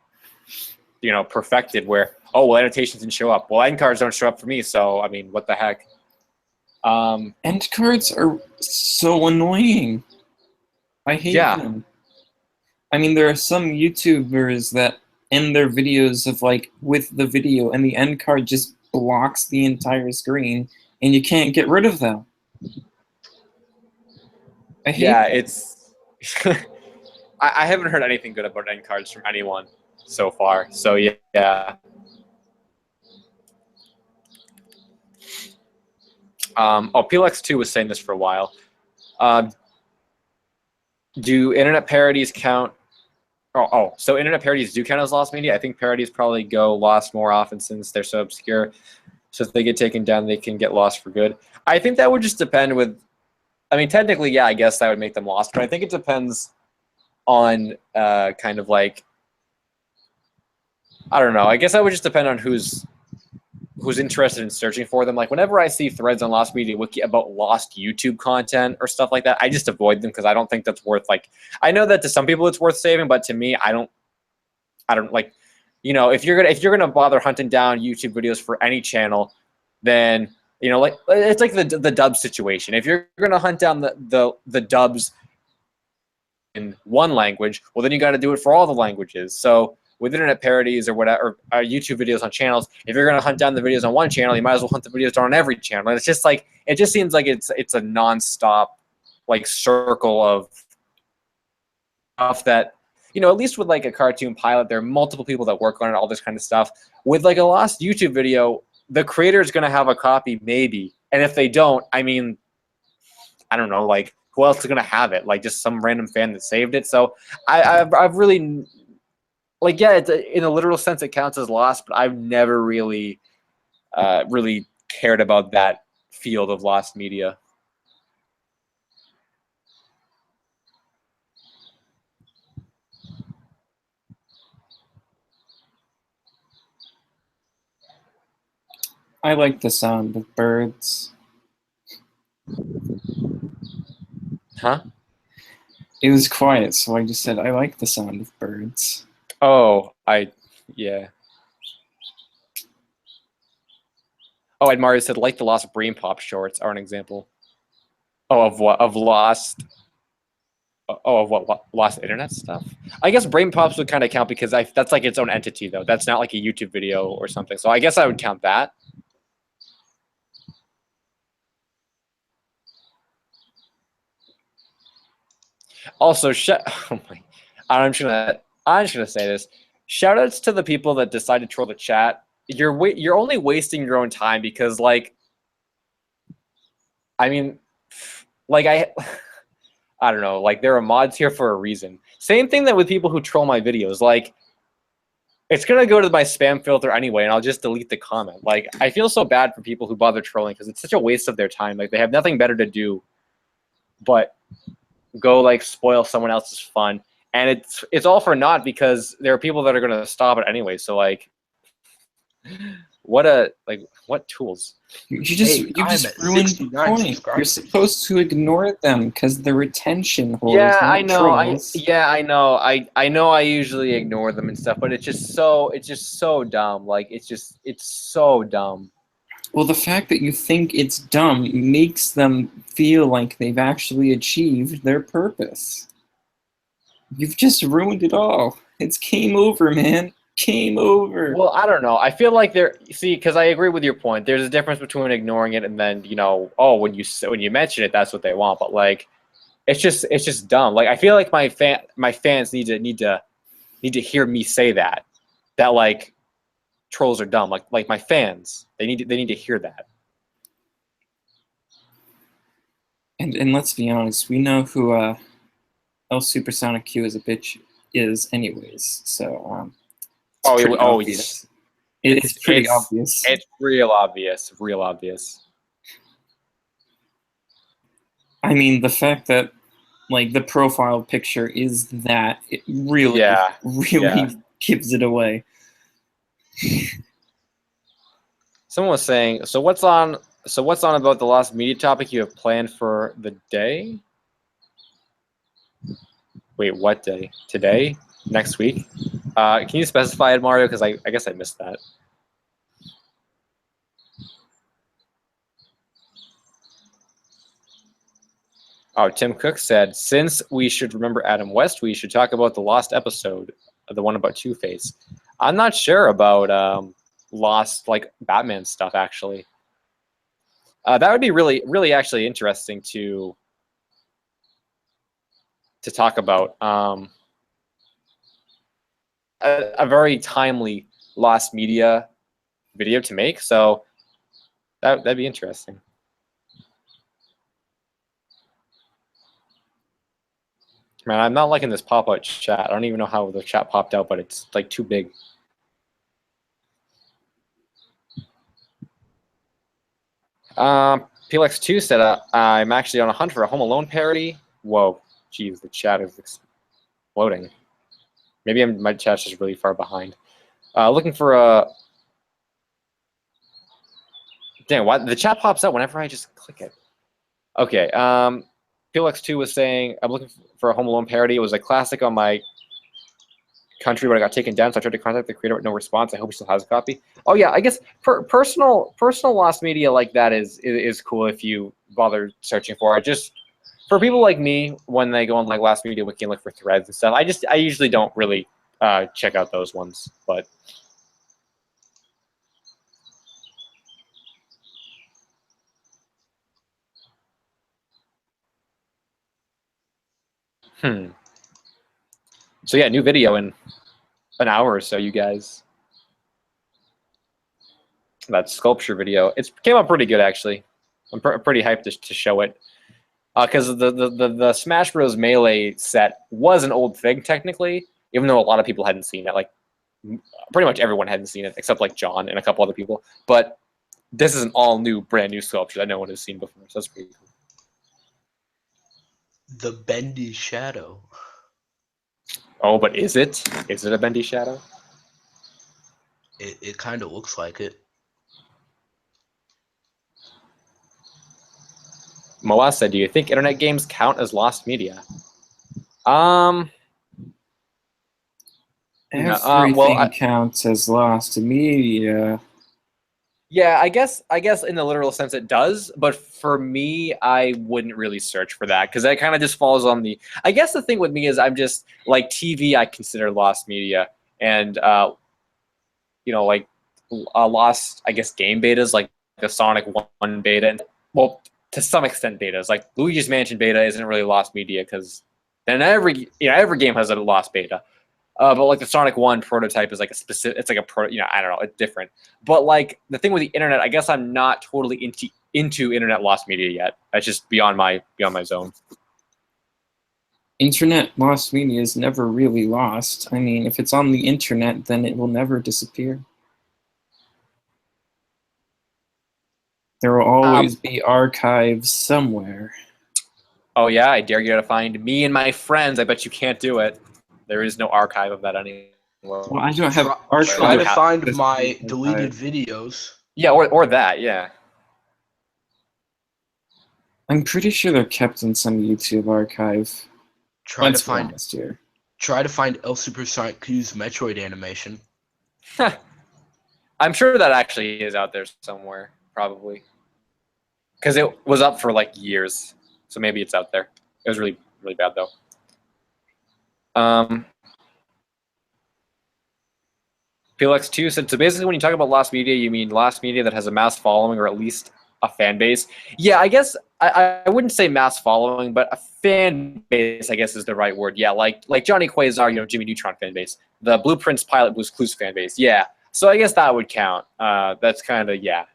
perfected where, oh, well, annotations didn't show up. Well, end cards don't show up for me. So, I mean, what the heck? End cards are so annoying. I hate them. I mean, there are some YouTubers that end their videos of like with the video and the end card just blocks the entire screen and you can't get rid of them. I hate that. It's I haven't heard anything good about end cards from anyone so far. So yeah. PLX2 was saying this for a while. Do internet parodies count? So internet parodies do count as lost media. I think parodies probably go lost more often since they're so obscure. So if they get taken down, they can get lost for good. I think that would just depend I mean, technically, yeah, I guess that would make them lost, but I think it depends on kind of like, I don't know. I guess that would just depend on who's interested in searching for them. Like whenever I see threads on Lost Media Wiki about lost YouTube content or stuff like that, I just avoid them because I don't think that's worth I know that to some people it's worth saving, but to me, I don't like, if you're gonna bother hunting down YouTube videos for any channel, then like it's like the dub situation. If you're gonna hunt down the dubs in one language, well then you got to do it for all the languages. So with internet parodies or whatever, or YouTube videos on channels, if you're going to hunt down the videos on one channel, you might as well hunt the videos down on every channel. And it's just like, it just seems like it's a nonstop like circle of stuff that, at least with like a cartoon pilot, there are multiple people that work on it, all this kind of stuff. With like a lost YouTube video, the creator is going to have a copy maybe. And if they don't, I mean, I don't know, like who else is going to have it? Like just some random fan that saved it. So I've really, like, yeah, in a literal sense, it counts as lost, but I've never really cared about that field of lost media. I like the sound of birds. Huh? It was quiet, so I just said I like the sound of birds. Oh, yeah. Oh, and Mario said, like the Lost Brain Pop shorts are an example. Oh, of what? Of lost. Oh, of what? Lost internet stuff? I guess Brain Pops would kind of count because that's like its own entity, though. That's not like a YouTube video or something. So I guess I would count that. Also, oh my, I'm just gonna say this. Shoutouts to the people that decide to troll the chat. You're only wasting your own time because, like, I mean, like I don't know. Like, there are mods here for a reason. Same thing that with people who troll my videos. Like, it's gonna go to my spam filter anyway, and I'll just delete the comment. Like, I feel so bad for people who bother trolling because it's such a waste of their time. Like, they have nothing better to do, but go like spoil someone else's fun, and it's all for naught because there are people that are gonna stop it anyway. So like, what tools? You Hey, I'm just at ruined the 69 point. You're subscribers. supposed to ignore them because they're retention whores, Yeah, not I know. trolls. I know. I know. I usually ignore them and stuff, but it's just so dumb. Like it's so dumb. Well, the fact that you think it's dumb makes them feel like they've actually achieved their purpose. You've just ruined it all. It's game over, man. Game over. Well, I don't know. I feel like because I agree with your point. There's a difference between ignoring it and then oh, when you mention it, that's what they want. But like, it's just dumb. Like I feel like my fans need to hear me say that like trolls are dumb. Like my fans, they need to hear that. And let's be honest, we know who L Supersonic Q is a bitch is anyways. So it's pretty obvious. It's pretty obvious. It's real obvious. Real obvious. I mean, the fact that like the profile picture is that, it really gives it away. Someone was saying, so what's on about the lost media topic you have planned for the day? Wait, what day? Today? Next week? Can you specify it, Mario? Because I guess I missed that. Oh, Tim Cook said, since we should remember Adam West, we should talk about the lost episode, the one about Two-Face. I'm not sure about lost like Batman stuff actually. That would be really actually interesting to talk about. A very timely lost media video to make, so that'd be interesting. Man, I'm not liking this pop-out chat. I don't even know how the chat popped out, but it's like too big. PLX2 said, I'm actually on a hunt for a Home Alone parody. Whoa, geez, the chat is exploding. Maybe my chat's just really far behind. Looking for a... Dang, why the chat pops up whenever I just click it? Okay, PLX2 was saying, I'm looking for a Home Alone parody. It was a classic on my country, but I got taken down, so I tried to contact the creator with no response. I hope he still has a copy. Oh yeah, I guess personal lost media like that is cool if you bother searching for it. Just for people like me, when they go on like Lost Media Wiki and look for threads and stuff, I usually don't really check out those ones, but. So yeah, new video in an hour or so, you guys. That sculpture video, it came out pretty good actually. I'm pretty hyped to show it, because the Smash Bros. Melee set was an old thing technically, even though a lot of people hadn't seen it. Like pretty much everyone hadn't seen it except like John and a couple other people. But this is an all new, brand new sculpture that no one has seen before, so that's pretty cool. The bendy shadow. Oh, but is it? Is it a bendy shadow? It kind of looks like it. Moa said, do you think internet games count as lost media? Everything counts as lost media. Yeah, I guess in the literal sense it does, but for me, I wouldn't really search for that because that kind of just falls on the. I guess the thing with me is I'm just like TV. I consider lost media, and like lost. I guess game betas like the Sonic 1 beta, and well, to some extent betas like Luigi's Mansion beta isn't really lost media because then every game has a lost beta. But like the Sonic 1 prototype is like a specific, it's like a I don't know, it's different. But like the thing with the internet, I guess I'm not totally into internet lost media yet. That's just beyond my zone. Internet lost media is never really lost. I mean, if it's on the internet, then it will never disappear. There will always be archives somewhere. Oh yeah, I dare you to find me and my friends. I bet you can't do it. There is no archive of that anyway. Well, I don't have Try to archive. find my deleted videos. Yeah, or that, yeah. I'm pretty sure they're kept in some YouTube archive. Try to Let's be find honest here. El Supersonic Q's Metroid animation. I'm sure that actually is out there somewhere, probably. Because it was up for like years. So maybe it's out there. It was really, really bad though. PLX2 said, so basically when you talk about lost media, you mean lost media that has a mass following or at least a fan base? Yeah, I guess I wouldn't say mass following, but a fan base, I guess, is the right word. Yeah, like Johnny Quasar, Jimmy Neutron fan base. The Blueprints Pilot Blues Clues fan base. Yeah, so I guess that would count. That's kind of, yeah.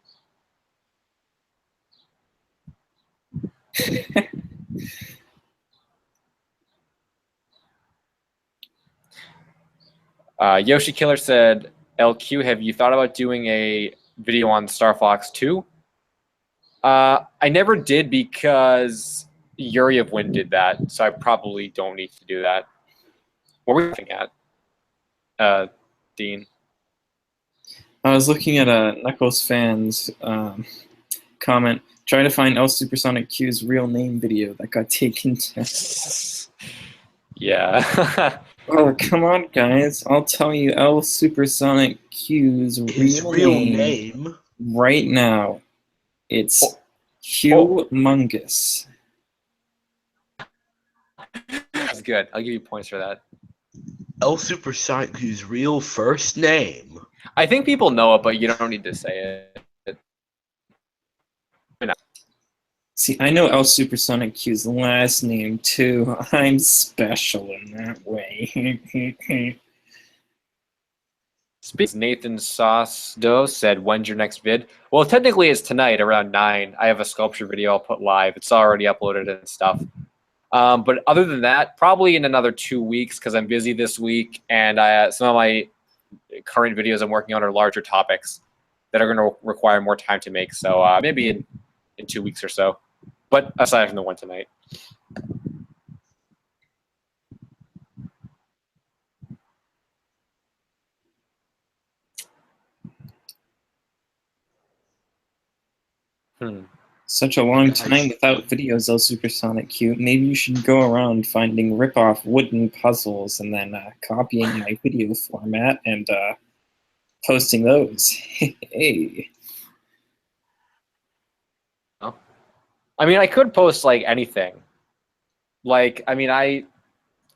Yoshi Killer said, LQ, have you thought about doing a video on Star Fox 2? I never did because Yuri of Wind did that, so I probably don't need to do that. What were you looking at, Dean? I was looking at a Knuckles fans comment, trying to find El Supersonic Q's real name video that got taken down. Yeah. Oh, come on, guys. I'll tell you El Supersonic Q's real name right now. It's humongous. That's good. I'll give you points for that. El Supersonic Q's real first name. I think people know it, but you don't need to say it. See, I know El Supersonic Q's last name, too. I'm special in that way. Nathan Sauce Doe said, when's your next vid? Well, technically it's tonight around 9. I have a sculpture video I'll put live. It's already uploaded and stuff. But other than that, probably in another 2 weeks because I'm busy this week. And some of my current videos I'm working on are larger topics that are going to require more time to make. So maybe in 2 weeks or so. But aside from the one tonight. Such a long time without videos, El Supersonic Q. Maybe you should go around finding rip-off wooden puzzles and then copying my video format and posting those. Hey. I mean, I could post like anything. Like, I mean, I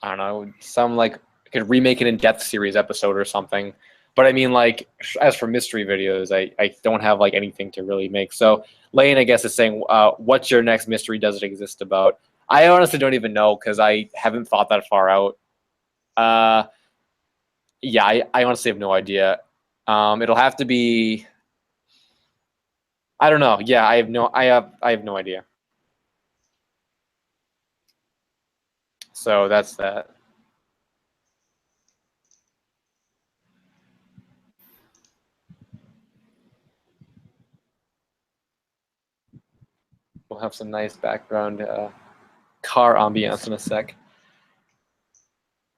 don't know, some like I could remake an in-depth series episode or something. But I mean, like, as for mystery videos, I don't have like anything to really make. So Lane, I guess, is saying, what's your next mystery? Does it exist about? I honestly don't even know because I haven't thought that far out. Yeah, I honestly have no idea. It'll have to be. I don't know. Yeah, I have no idea. So that's that. We'll have some nice background car ambiance in a sec.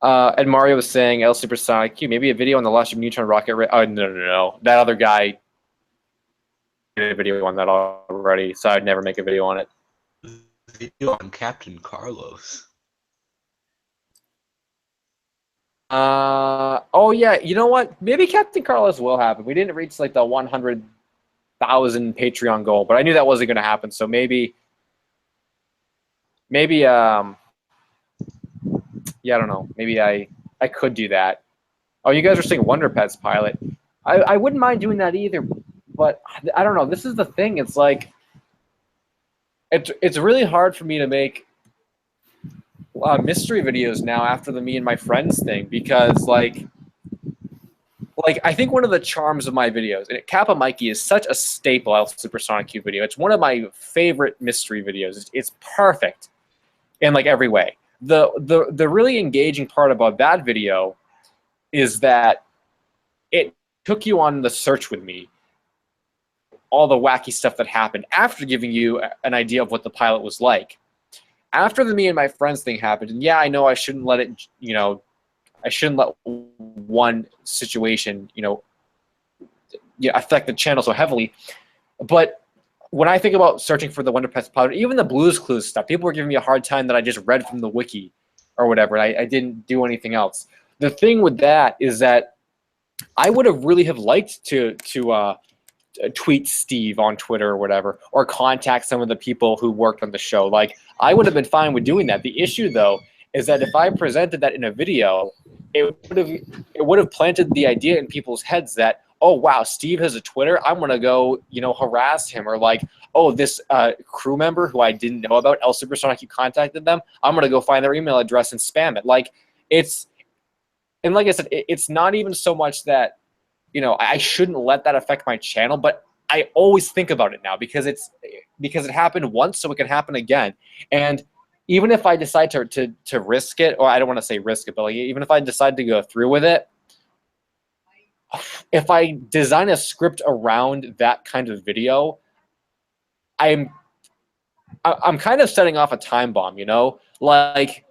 And Mario was saying, El Supersonic Q, maybe a video on the launch of Neutron rocket. Oh, no. That other guy did a video on that already, so I'd never make a video on it. Video on Captain Carlos. Oh, yeah, you know what? Maybe Captain Carlos will happen. We didn't reach, like, the 100,000 Patreon goal, but I knew that wasn't going to happen, so maybe, yeah, I don't know. Maybe I could do that. Oh, you guys are saying Wonder Pets pilot. I wouldn't mind doing that either, but I don't know. This is the thing. It's like it's really hard for me to make mystery videos now after the me and my friends thing because like I think one of the charms of my videos, and Kappa Mikey is such a staple of Supersonic Q video. It's one of my favorite mystery videos. It's perfect in like every way. The really engaging part about that video is that it took you on the search with me, all the wacky stuff that happened after giving you an idea of what the pilot was like. After the me and my friends thing happened, and yeah, I know I shouldn't let it, I shouldn't let one situation, affect the channel so heavily. But when I think about searching for the Wonder Pets pilot, even the Blue's Clues stuff, people were giving me a hard time that I just read from the wiki or whatever. I didn't do anything else. The thing with that is that I would have really have liked to tweet Steve on Twitter or whatever, or contact some of the people who worked on the show. Like, I would have been fine with doing that. The issue, though, is that if I presented that in a video, it would have planted the idea in people's heads that, oh wow, Steve has a Twitter, I'm gonna go harass him, or like, oh, this crew member who I didn't know about, El Supersonic, you contacted them, I'm gonna go find their email address and spam it. Like, and like I said, it's not even so much that I shouldn't let that affect my channel, but I always think about it now because it happened once, so it can happen again. And even if I decide to risk it, or I don't want to say risk it, but like, even if I decide to go through with it, if I design a script around that kind of video, I'm kind of setting off a time bomb, like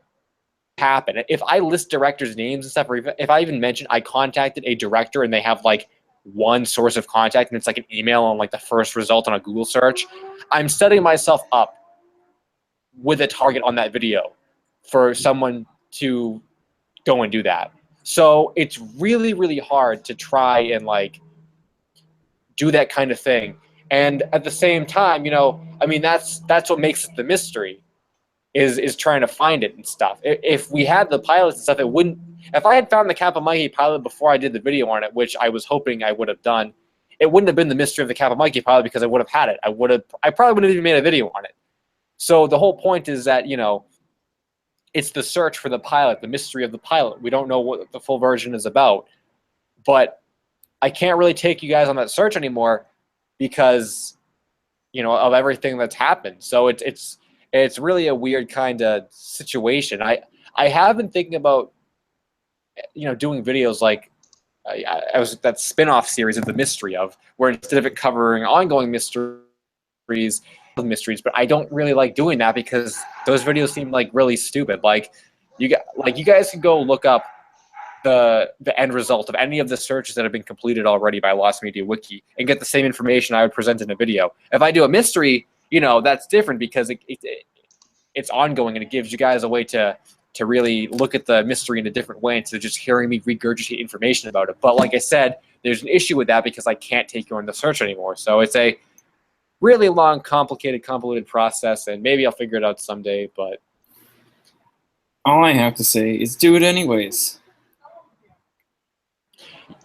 happen. If I list directors' names and stuff, or if I even mention I contacted a director and they have like one source of contact and it's like an email on like the first result on a Google search, I'm setting myself up with a target on that video for someone to go and do that. So it's really, really hard to try and like do that kind of thing. And at the same time, that's what makes it the mystery, is trying to find it and stuff. If we had the pilots and stuff, it wouldn't. If I had found the Kappa Mikey pilot before I did the video on it, which I was hoping I would have done, it wouldn't have been the mystery of the Kappa Mikey pilot because I would have had it. I probably wouldn't have even made a video on it. So the whole point is that, it's the search for the pilot, the mystery of the pilot. We don't know what the full version is about. But I can't really take you guys on that search anymore because, of everything that's happened. So it's really a weird kind of situation. I have been thinking about, doing videos like I was that spin-off series of The Mystery Of, where instead of it covering ongoing mysteries, but I don't really like doing that because those videos seem like really stupid. Like you guys can go look up the end result of any of the searches that have been completed already by Lost Media Wiki and get the same information I would present in a video. If I do a mystery, that's different because it's ongoing and it gives you guys a way to really look at the mystery in a different way instead of just hearing me regurgitate information about it. But like I said, there's an issue with that because I can't take you on the search anymore. So it's a really long, complicated, convoluted process, and maybe I'll figure it out someday, but all I have to say is do it anyways.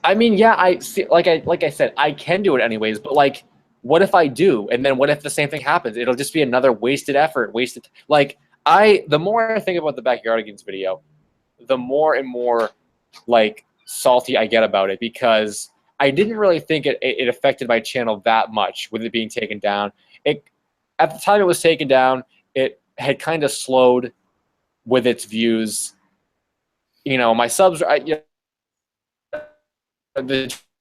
I mean, yeah, I see, like I said, I can do it anyways, but like, what if I do? And then what if the same thing happens? It'll just be another wasted effort, the more I think about the Backyardigans video, the more and more like salty I get about it because I didn't really think it affected my channel that much with it being taken down. At the time it was taken down, it had kind of slowed with its views. My subs, the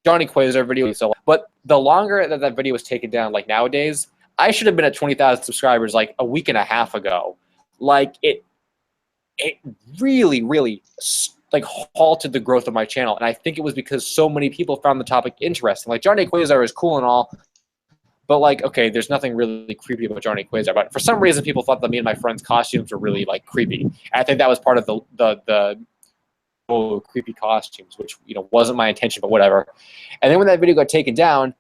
Johnny Quasar video, but the longer that video was taken down, like nowadays, I should have been at 20,000 subscribers like a week and a half ago. Like it really, really like halted the growth of my channel, and I think it was because so many people found the topic interesting. Like Johnny Quasar is cool and all, but like, okay, there's nothing really creepy about Johnny Quasar. But for some reason, people thought that me and my friends' costumes were really like creepy. And I think that was part of the creepy costumes, which wasn't my intention, but whatever. And then when that video got taken down,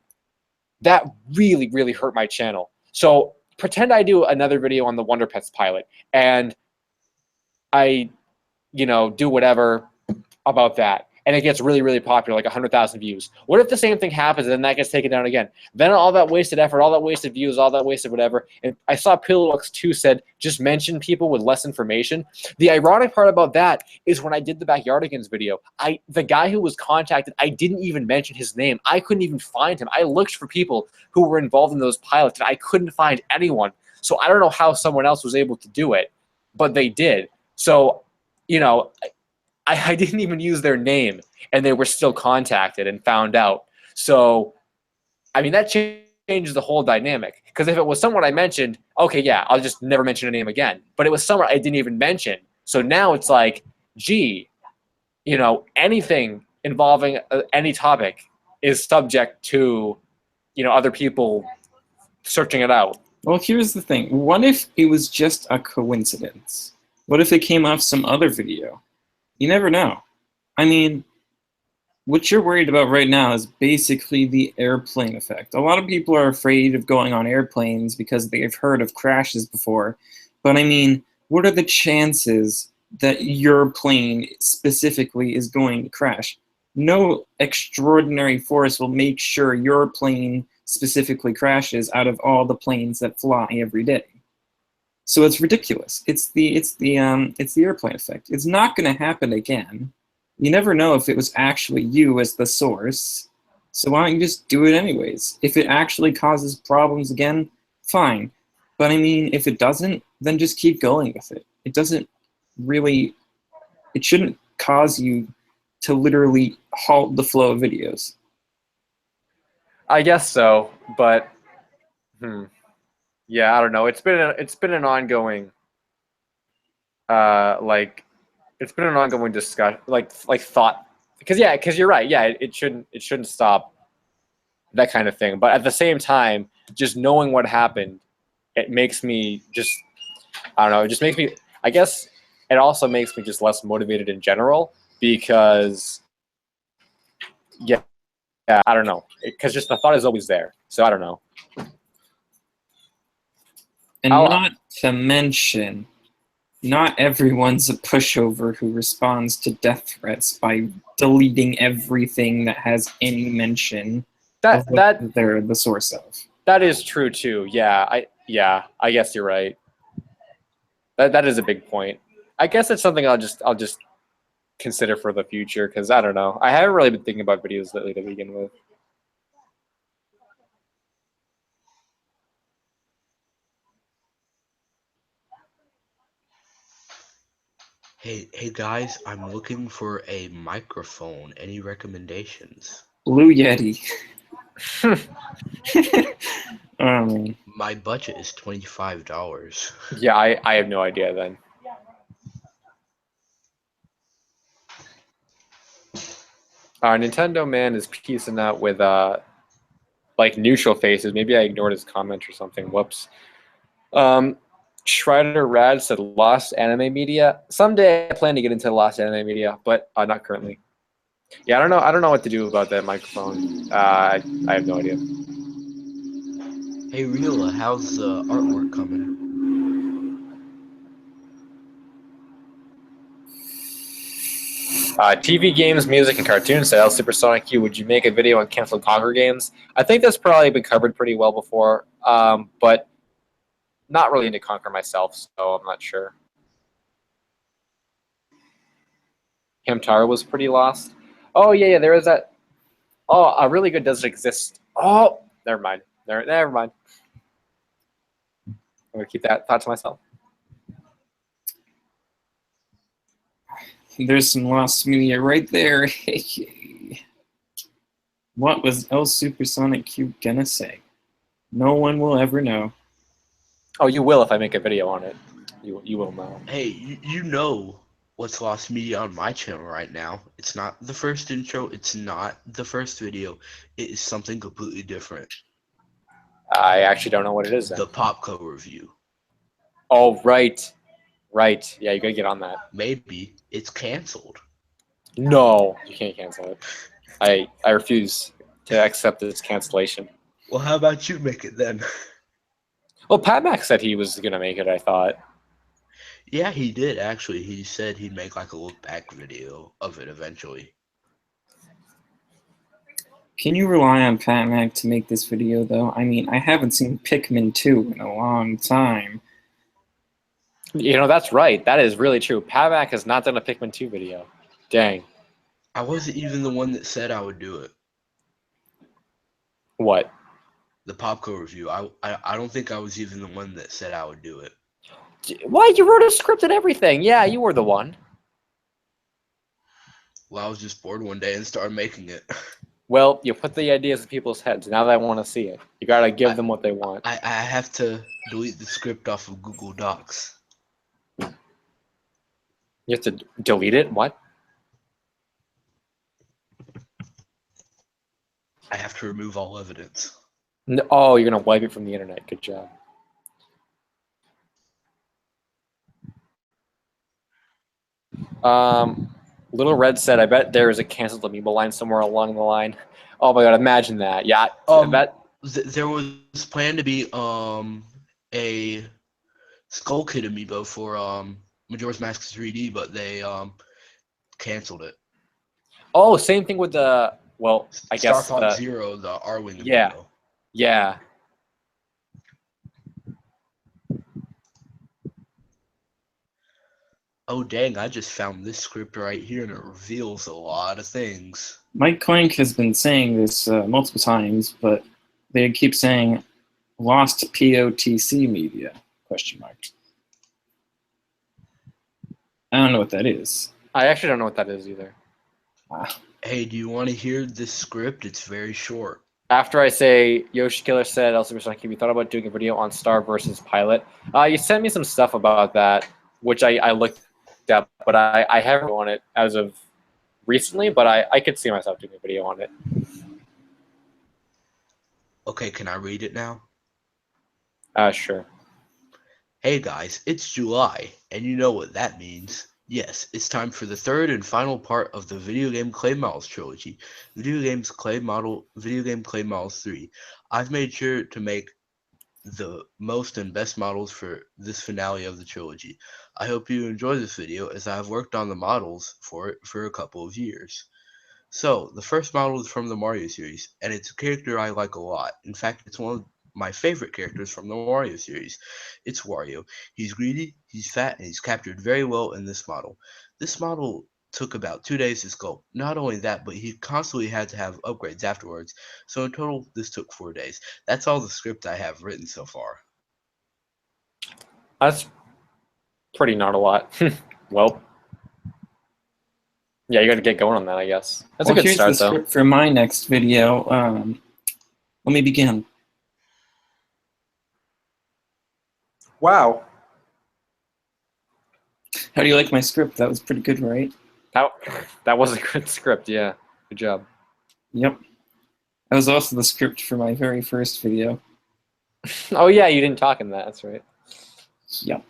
that really, really hurt my channel. So pretend I do another video on the Wonder Pets pilot, and I do whatever about that, and it gets really, really popular, like 100,000 views. What if the same thing happens and then that gets taken down again? Then all that wasted effort, all that wasted views, all that wasted whatever. And I saw Pillowx2 said, just mention people with less information. The ironic part about that is when I did the Backyardigans video, the guy who was contacted, I didn't even mention his name. I couldn't even find him. I looked for people who were involved in those pilots, and I couldn't find anyone. So I don't know how someone else was able to do it, but they did. So, I didn't even use their name, and they were still contacted and found out. So, I mean, that changes the whole dynamic. Because if it was someone I mentioned, okay, yeah, I'll just never mention a name again. But it was someone I didn't even mention. So now it's like, gee, anything involving any topic is subject to, other people searching it out. Well, here's the thing. What if it was just a coincidence? What if it came off some other video? You never know. I mean, what you're worried about right now is basically the airplane effect. A lot of people are afraid of going on airplanes because they've heard of crashes before. But I mean, what are the chances that your plane specifically is going to crash? No extraordinary force will make sure your plane specifically crashes out of all the planes that fly every day. So it's ridiculous. It's the airplane effect. It's not going to happen again. You never know if it was actually you as the source. So why don't you just do it anyways? If it actually causes problems again, fine. But I mean, if it doesn't, then just keep going with it. It doesn't really, it shouldn't cause you to literally halt the flow of videos. I guess so, but yeah, I don't know. It's been an ongoing it's been an ongoing discussion, like thought, because you're right. Yeah, it shouldn't stop, that kind of thing. But at the same time, just knowing what happened, it makes me just, I don't know. It just makes me, I guess, it also makes me just less motivated in general because, yeah, I don't know, because just the thought is always there. So I don't know. And not to mention, not everyone's a pushover who responds to death threats by deleting everything that has any mention of what they're the source of. That is true too. Yeah, I guess you're right. That is a big point. I guess it's something I'll just consider for the future, because I don't know. I haven't really been thinking about videos lately to begin with. Hey guys, I'm looking for a microphone. Any recommendations? Blue Yeti. My budget is $25. Yeah, I have no idea then. Nintendo man is piecing out with like neutral faces. Maybe I ignored his comment or something. Whoops. Shrider Rad said lost anime media. Someday I plan to get into lost anime media, but not currently. Yeah, I don't know what to do about that microphone. I have no idea. Hey Rila, how's the artwork coming? TV games, music, and cartoon sales. Supersonic Q, would you make a video on canceled Conquer games? I think that's probably been covered pretty well before, but not really into Conquer myself, so I'm not sure. Hamtaro was pretty lost. Oh yeah, there is that. Oh, a really good doesn't exist. Oh, never mind. Never mind. I'm gonna keep that thought to myself. There's some lost media right there. What was El Supersonic Q gonna say? No one will ever know. Oh, you will if I make a video on it. You will know. Hey, you know what's lost media on my channel right now. It's not the first intro. It's not the first video. It is something completely different. I actually don't know what it is then. The Popco review. Oh, right. Right. Yeah, you gotta get on that. Maybe it's canceled. No, you can't cancel it. I refuse to accept this cancellation. Well, how about you make it then? Well, Pat Mac said he was gonna make it, I thought. Yeah, he did actually. He said he'd make like a look back video of it eventually. Can you rely on Pat Mac to make this video, though? I mean, I haven't seen Pikmin 2 in a long time. That's right. That is really true. Pat Mac has not done a Pikmin 2 video. Dang. I wasn't even the one that said I would do it. What? The Popco review. I don't think I was even the one that said I would do it. Why? You wrote a script and everything. Yeah, you were the one. Well, I was just bored one day and started making it. Well, you put the ideas in people's heads. Now they want to see it. You gotta give them what they want. I have to delete the script off of Google Docs. You have to delete it? What? I have to remove all evidence. Oh, you're gonna wipe it from the internet. Good job. Little Red said, "I bet there is a canceled Amiibo line somewhere along the line." Oh my god, imagine that. Yeah, I bet. There was planned to be a Skull Kid amiibo for Majora's Mask 3D, but they canceled it. Oh, same thing with the. Well, I Star guess. Fox Zero, the R-Wing Yeah, amiibo. yeah. Oh dang! I just found this script right here, and it reveals a lot of things. Mike Clank has been saying this multiple times, but they keep saying lost POTC media, question mark. I don't know what that is. I actually don't know what that is either. Hey, do you want to hear this script? It's very short. After I say Yoshi Killer said, "Also, have you thought about doing a video on Star versus Pilot?" You sent me some stuff about that, which I looked up, but I haven't on it as of recently. But I could see myself doing a video on it. Okay, can I read it now? Sure. Hey guys, it's July, and you know what that means. Yes, it's time for the third and final part of the video game Clay Models trilogy, Video Game Clay Models 3. I've made sure to make the most and best models for this finale of the trilogy. I hope you enjoy this video as I have worked on the models for it for a couple of years. So, the first model is from the Mario series, and it's a character I like a lot. In fact, it's one of my favorite characters from the Mario series. It's Wario. He's greedy, he's fat, and he's captured very well in this model. This model took about 2 days to sculpt. Not only that, but he constantly had to have upgrades afterwards. So in total, this took 4 days. That's all the script I have written so far. That's pretty not a lot. Well, yeah, you got to get going on that, I guess. That's a good Here's start, the though. script for my next video. Let me begin. Wow. How do you like my script? That was pretty good, right? That was a good script. Yeah, good job. Yep. That was also the script for my very first video. Oh yeah, you didn't talk in that. That's right. Yep.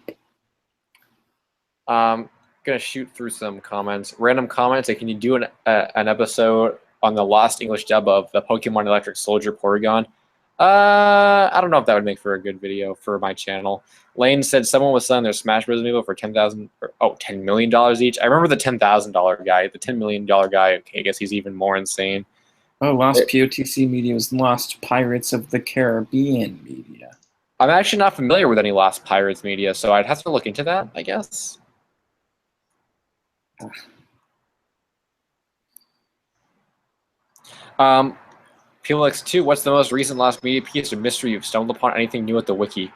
Gonna shoot through some comments. Random comments. Like, can you do an episode on the lost English dub of the Pokemon Electric Soldier Porygon? I don't know if that would make for a good video for my channel. Lane said someone was selling their Smash Bros. Amiibo for $10 million each. I remember the $10,000 guy. The $10 million guy. Okay, I guess he's even more insane. Oh, Lost POTC media was Lost Pirates of the Caribbean media. I'm actually not familiar with any Lost Pirates media, so I'd have to look into that, I guess. PLX2, what's the most recent Lost media piece or mystery you've stumbled upon? Anything new at the wiki?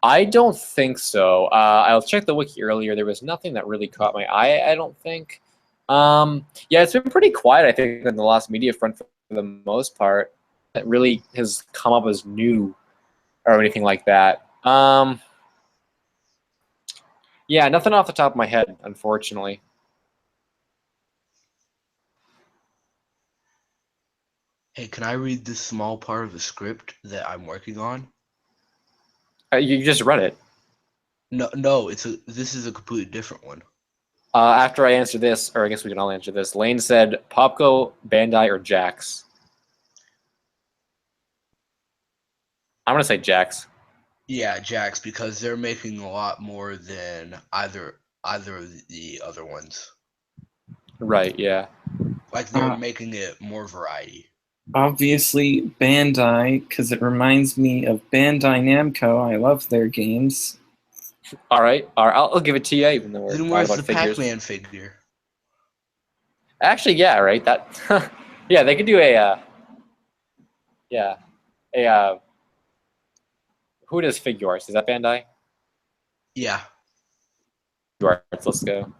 I don't think so. I checked the wiki earlier. There was nothing that really caught my eye, I don't think. Yeah, it's been pretty quiet, I think, on the Lost media front for the most part. It really has come up as new or anything like that. Yeah, nothing off the top of my head, unfortunately. Hey, can I read this small part of the script that I'm working on? You just read it. No, this is a completely different one. After I answer this, or I guess we can all answer this, Lane said Popco, Bandai, or Jax. I'm going to say Jax. Yeah, Jax, because they're making a lot more than either of the other ones. Right, yeah. Like they're making it more variety. Obviously, Bandai, because it reminds me of Bandai Namco. I love their games. All right. I'll give it to you, even though we're Then talking where's about the figures. Pac-Man figure? Actually, yeah, right. That, yeah, they could do a, who does Figure Arts? Is that Bandai? Yeah. Figure Arts, let's go.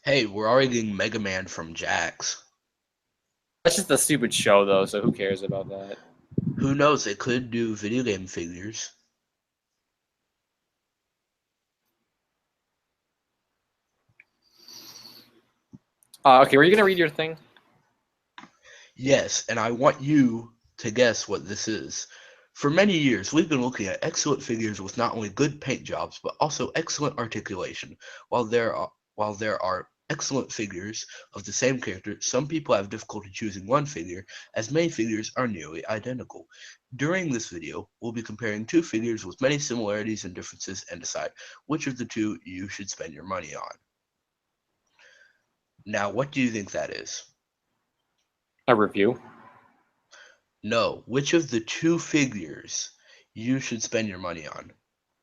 Hey, we're already getting Mega Man from Jax. That's just a stupid show, though, so who cares about that? Who knows? They could do video game figures. Okay, were you going to read your thing? Yes, and I want you to guess what this is. For many years, we've been looking at excellent figures with not only good paint jobs, but also excellent articulation. While there are excellent figures of the same character, some people have difficulty choosing one figure, as many figures are nearly identical. During this video, we'll be comparing two figures with many similarities and differences and decide which of the two you should spend your money on. Now, what do you think that is? A review. No, which of the two figures you should spend your money on?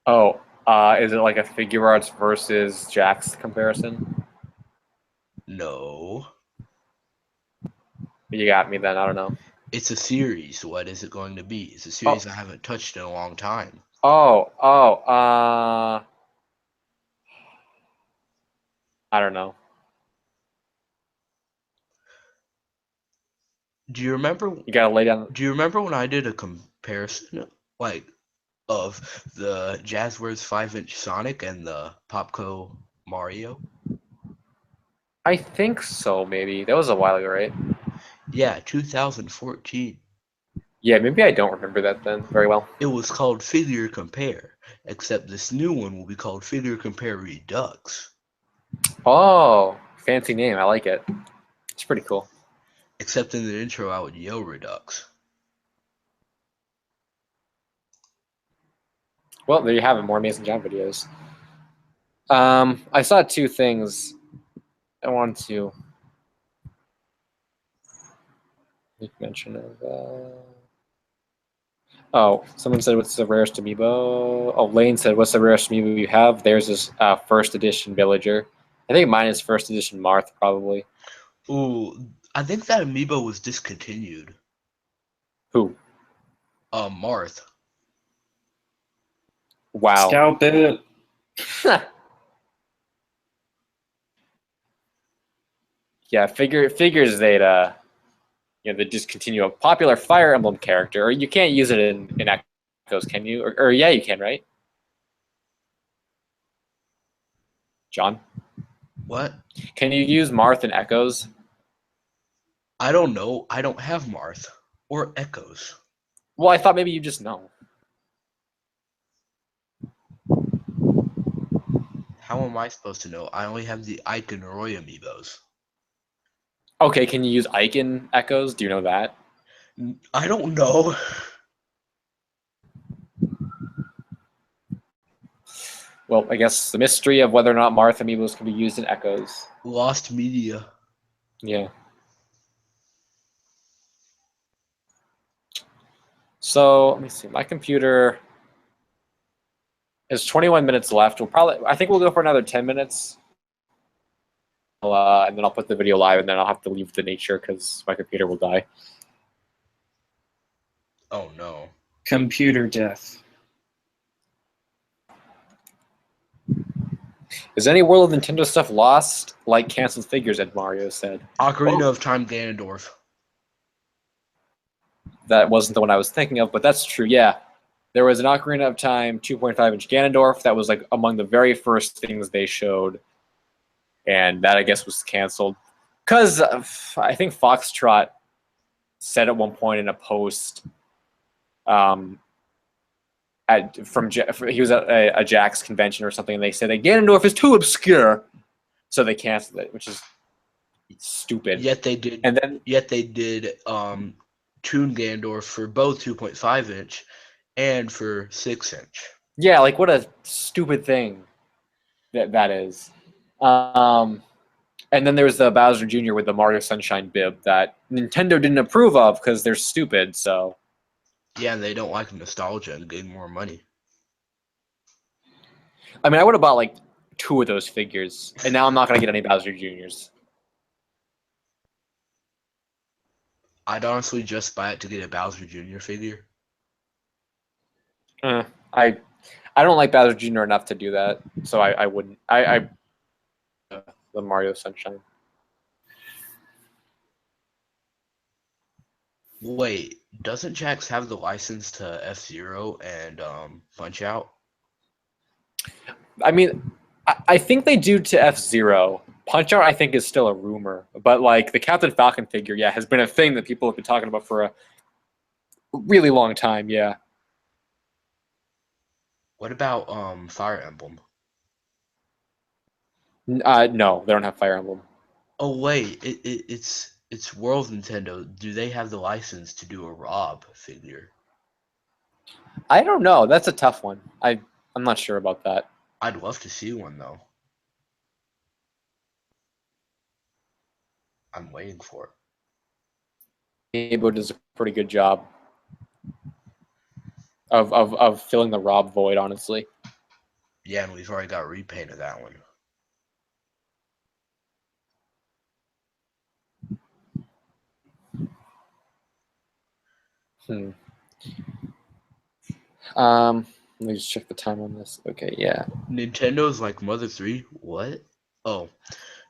Oh, is it like a figure arts versus Jax comparison? No. You got me then. I don't know. It's a series. What is it going to be? It's a series I haven't touched in a long time. I don't know. Do you remember You gotta lay down. when I did a comparison of the Jazzwares 5-inch Sonic and the Popco Mario? I think so. Maybe that was a while ago, right? Yeah, 2014. Yeah, maybe I don't remember that then very well. It was called Figure Compare, except this new one will be called Figure Compare Redux. Oh, fancy name. I like it. It's pretty cool. Except in the intro, I would yell Redux. Well, there you have it. More Amazing John videos. I saw two things. I wanted to make mention of. Oh, someone said, "What's the rarest amiibo?" Oh, Lane said, "What's the rarest amiibo you have?" Theirs is first edition Villager. I think mine is first edition Marth, probably. Ooh, I think that amiibo was discontinued. Who? Marth. Wow. Scalp it. Yeah, figures they'd they discontinue a popular Fire Emblem character, or you can't use it in Echoes, can you? Or yeah, you can, right? John, What? can you use Marth in Echoes? I don't know. I don't have Marth or Echoes. Well, I thought maybe you just know. How am I supposed to know? I only have the Ike and Roy amiibos. Okay, can you use Ike in Echoes? Do you know that? I don't know. Well, I guess the mystery of whether or not Marth amiibos can be used in Echoes. Lost media. Yeah. So let me see. My computer is 21 minutes left. I think we'll go for another 10 minutes. And then I'll put the video live, and then I'll have to leave the nature because my computer will die. Oh no. Computer death. Is any World of Nintendo stuff lost, like canceled figures, Ed Mario said? Ocarina of Time Ganondorf. That wasn't the one I was thinking of, but that's true, yeah. There was an Ocarina of Time 2.5-inch Ganondorf that was like among the very first things they showed, and that I guess was canceled. Because I think Foxtrot said at one point in a post, he was at a Jax convention or something, and they said that Ganondorf is too obscure, so they canceled it, which is stupid. Yet they did. And then Toon Ganondorf for both 2.5-inch and for 6-inch. yeah, like what a stupid thing that is. And then there was the Bowser Jr. with the Mario Sunshine bib that Nintendo didn't approve of because they're stupid. So Yeah, and they don't like nostalgia and getting more money. I mean, I would have bought like 2 of those figures, and now I'm not gonna get any Bowser Juniors. I'd honestly just buy it to get a Bowser Jr. figure. I don't like Bowser Jr. enough to do that, so I wouldn't. The Mario Sunshine. Wait, doesn't Jax have the license to F-Zero and Punch-Out? I mean, I think they do to F-Zero, Punch-Out, I think, is still a rumor. But, like, the Captain Falcon figure, yeah, has been a thing that people have been talking about for a really long time, yeah. What about Fire Emblem? No, they don't have Fire Emblem. Oh wait, it's World Nintendo. Do they have the license to do a Rob figure? I don't know. That's a tough one. I'm not sure about that. I'd love to see one though. I'm waiting for it. Amiibo does a pretty good job of filling the Rob void, honestly. Yeah, and we've already got repaint of that one. Let me just check the time on this. Okay, yeah. Nintendo's like Mother 3? What? Oh.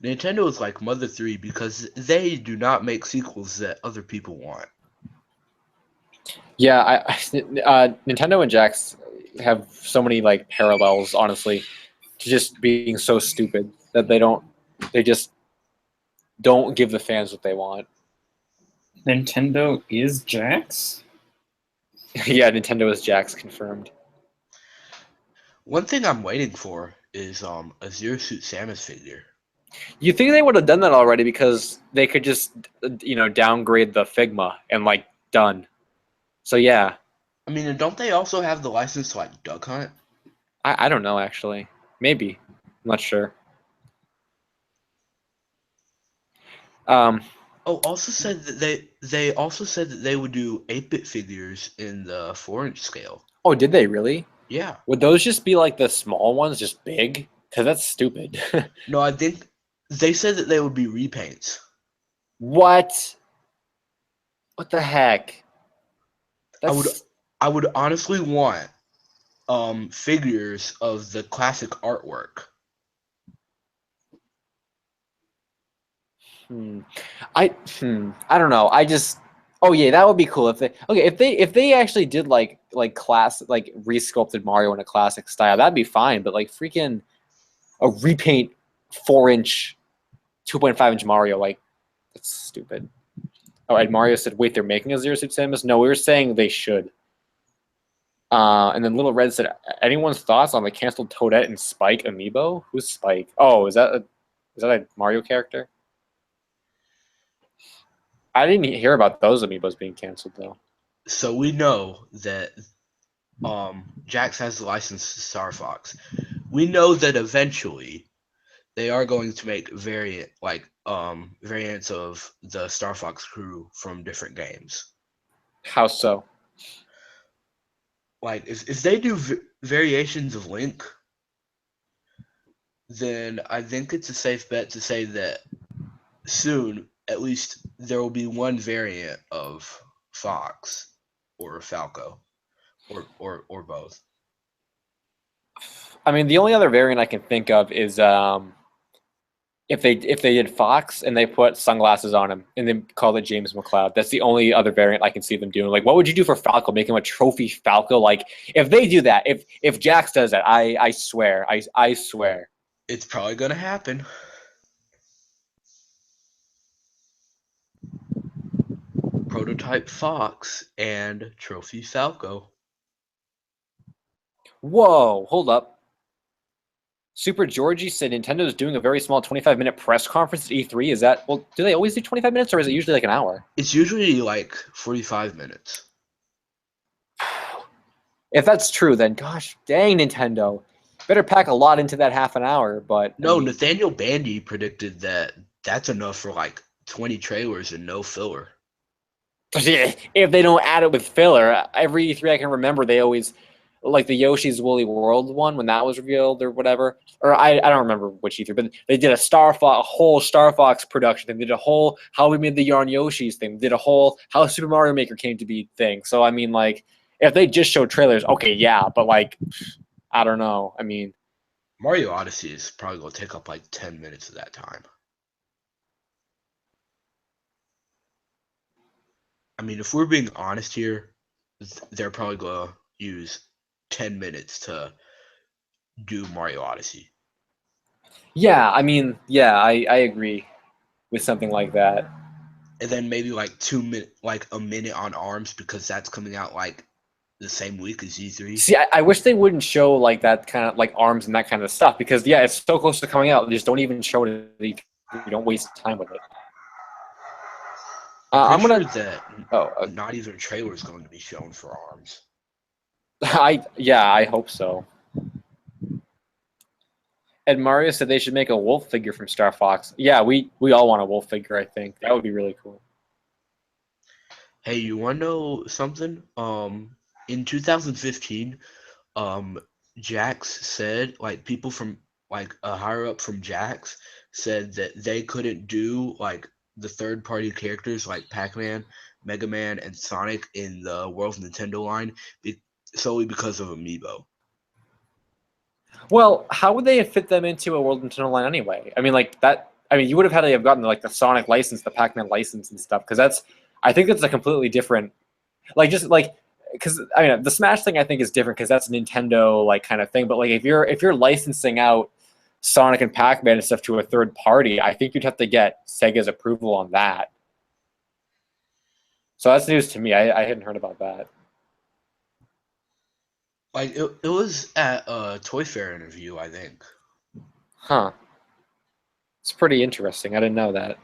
Nintendo is like Mother 3 because they do not make sequels that other people want. Yeah, Nintendo and Jax have so many like parallels, honestly, to just being so stupid that they just don't give the fans what they want. Nintendo is Jax? Yeah, Nintendo is Jax confirmed. One thing I'm waiting for is a Zero Suit Samus figure. You think they would have done that already because they could just downgrade the Figma and like done. So yeah, I mean, and don't they also have the license to like Duck Hunt? I don't know actually. Maybe. I'm not sure. Oh, also said that they also said that they would do 8-bit figures in the 4-inch scale. Oh, did they really? Yeah. Would those just be like the small ones, just big? Because that's stupid. No, I think they said that they would be repaints. What? What the heck? I would honestly want figures of the classic artwork. I don't know. Oh yeah, that would be cool if they actually did like resculpted Mario in a classic style. That'd be fine. But like freaking a repaint 4-inch, 2.5-inch Mario, like that's stupid. Oh, and Mario said, "Wait, they're making a Zero Suit Samus?" No, we were saying they should. And then Little Red said, "Anyone's thoughts on the canceled Toadette and Spike amiibo? Who's Spike? Oh, is that a Mario character?" I didn't hear about those amiibos being canceled though. So we know that Jax has the license to Star Fox. We know that eventually they are going to make variants of the Star Fox crew from different games. How so? Like if they do variations of Link, then I think it's a safe bet to say that soon, at least, there will be one variant of Fox or Falco, or both. I mean, the only other variant I can think of is if they did Fox and they put sunglasses on him and then called it James McCloud. That's the only other variant I can see them doing. Like, what would you do for Falco? Make him a trophy Falco? Like, if they do that, if Jax does that, I swear, I swear. It's probably gonna happen. Prototype Fox and Trophy Falco. Whoa, hold up. Super Georgie said Nintendo is doing a very small 25-minute press conference at E3. Is that, well, do they always do 25 minutes or is it usually like an hour? It's usually like 45 minutes. If that's true, then gosh dang, Nintendo. Better pack a lot into that half an hour, but No, Nathaniel Bandy predicted that that's enough for like 20 trailers and no filler. If they don't add it with filler, every E3 I can remember, they always, like the Yoshi's Woolly World one when that was revealed or whatever, or I don't remember which E3, but they did a whole Star Fox production thing. They did a whole how we made the Yarn Yoshis thing. They did a whole how Super Mario Maker came to be thing. So I mean, like, if they just show trailers, okay, yeah, but like, I don't know. I mean, Mario Odyssey is probably going to take up like 10 minutes of that time. I mean, if we're being honest here, they're probably going to use 10 minutes to do Mario Odyssey. Yeah, I mean, yeah, I agree with something like that. And then maybe like 2 minute, like a minute on ARMS because that's coming out like the same week as E3. See, I wish they wouldn't show like that kind of like arms and that kind of stuff because yeah, it's so close to coming out. They just don't even show it. You don't waste time with it. I'm I'm pretty gonna. sure that Oh, not even a trailer is going to be shown for ARMS. I hope so. And Mario said they should make a wolf figure from Star Fox. Yeah, we all want a wolf figure. I think that would be really cool. Hey, you want to know something? In 2015, Jax said, like, people from like a higher up from Jax said that they couldn't do like the third party characters like Pac-Man, Mega Man, and Sonic in the World Nintendo line solely because of Amiibo. Well, how would they have fit them into a World Nintendo line anyway? I mean, like that. I mean, you would have had to have gotten like the Sonic license, the Pac-Man license, and stuff because that's. I think that's a completely different. Like just like because I mean the Smash thing I think is different because that's a Nintendo like kind of thing. But like if you're licensing out Sonic and Pac-Man and stuff to a third party, I think you'd have to get Sega's approval on that. So that's news to me. I hadn't heard about that. Like it was at a Toy Fair interview, I think. Huh. It's pretty interesting. I didn't know that.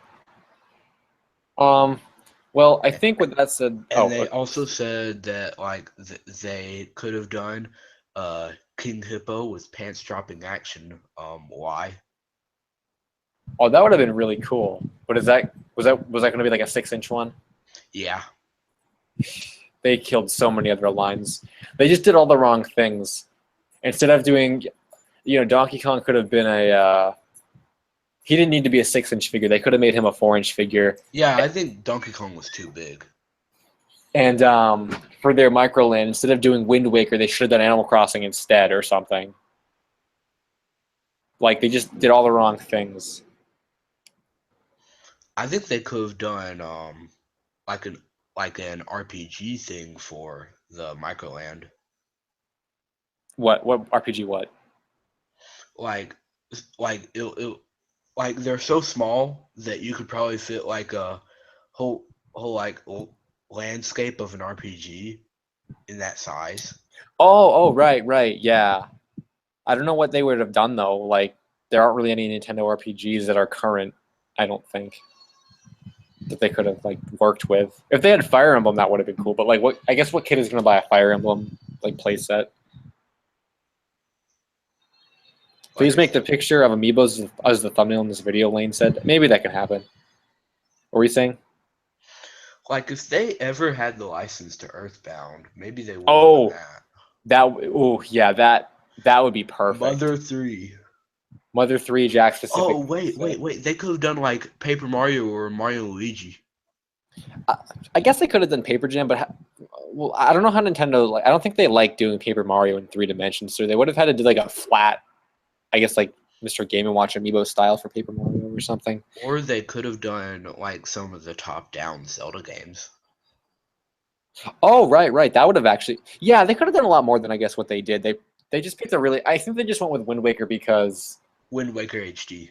Well, I think with that said, And they also said that like they could have done King Hippo with pants dropping action. Why? oh, that would have been really cool. But is that was that going to be like a 6-inch one? Yeah. They killed so many other lines. They just did all the wrong things. Instead of doing, Donkey Kong could have been a. He didn't need to be a 6-inch figure. They could have made him a 4-inch figure. Yeah, I think Donkey Kong was too big. And for their Microland, instead of doing Wind Waker, they should have done Animal Crossing instead or something. Like they just did all the wrong things. I think they could have done like an RPG thing for the Microland. What RPG? What? Like like they're so small that you could probably fit like a whole like landscape of an RPG in that size. Oh, right, yeah. I don't know what they would have done though. Like there aren't really any Nintendo RPGs that are current. I don't think that they could have like worked with. If they had Fire Emblem, that would have been cool. But like, what? I guess what kid is going to buy a Fire Emblem like playset? Please make the picture of amiibos as the thumbnail in this video, Lane said. Maybe that can happen. What were you saying? Like if they ever had the license to Earthbound, maybe they would Oh, have done that would be perfect. that. Mother 3, Jack specific. Oh wait. They could have done like Paper Mario or Mario and Luigi. I guess they could have done Paper Jam, but well, I don't know how Nintendo. Like, I don't think they like doing Paper Mario in 3 dimensions. So they would have had to do like a flat, I guess like Mr. Game & Watch amiibo style for Paper Mario or something. Or they could have done like some of the top-down Zelda games. Oh, right. That would have actually. Yeah, they could have done a lot more than I guess what they did. They just picked a really. I think they just went with Wind Waker because. Wind Waker HD.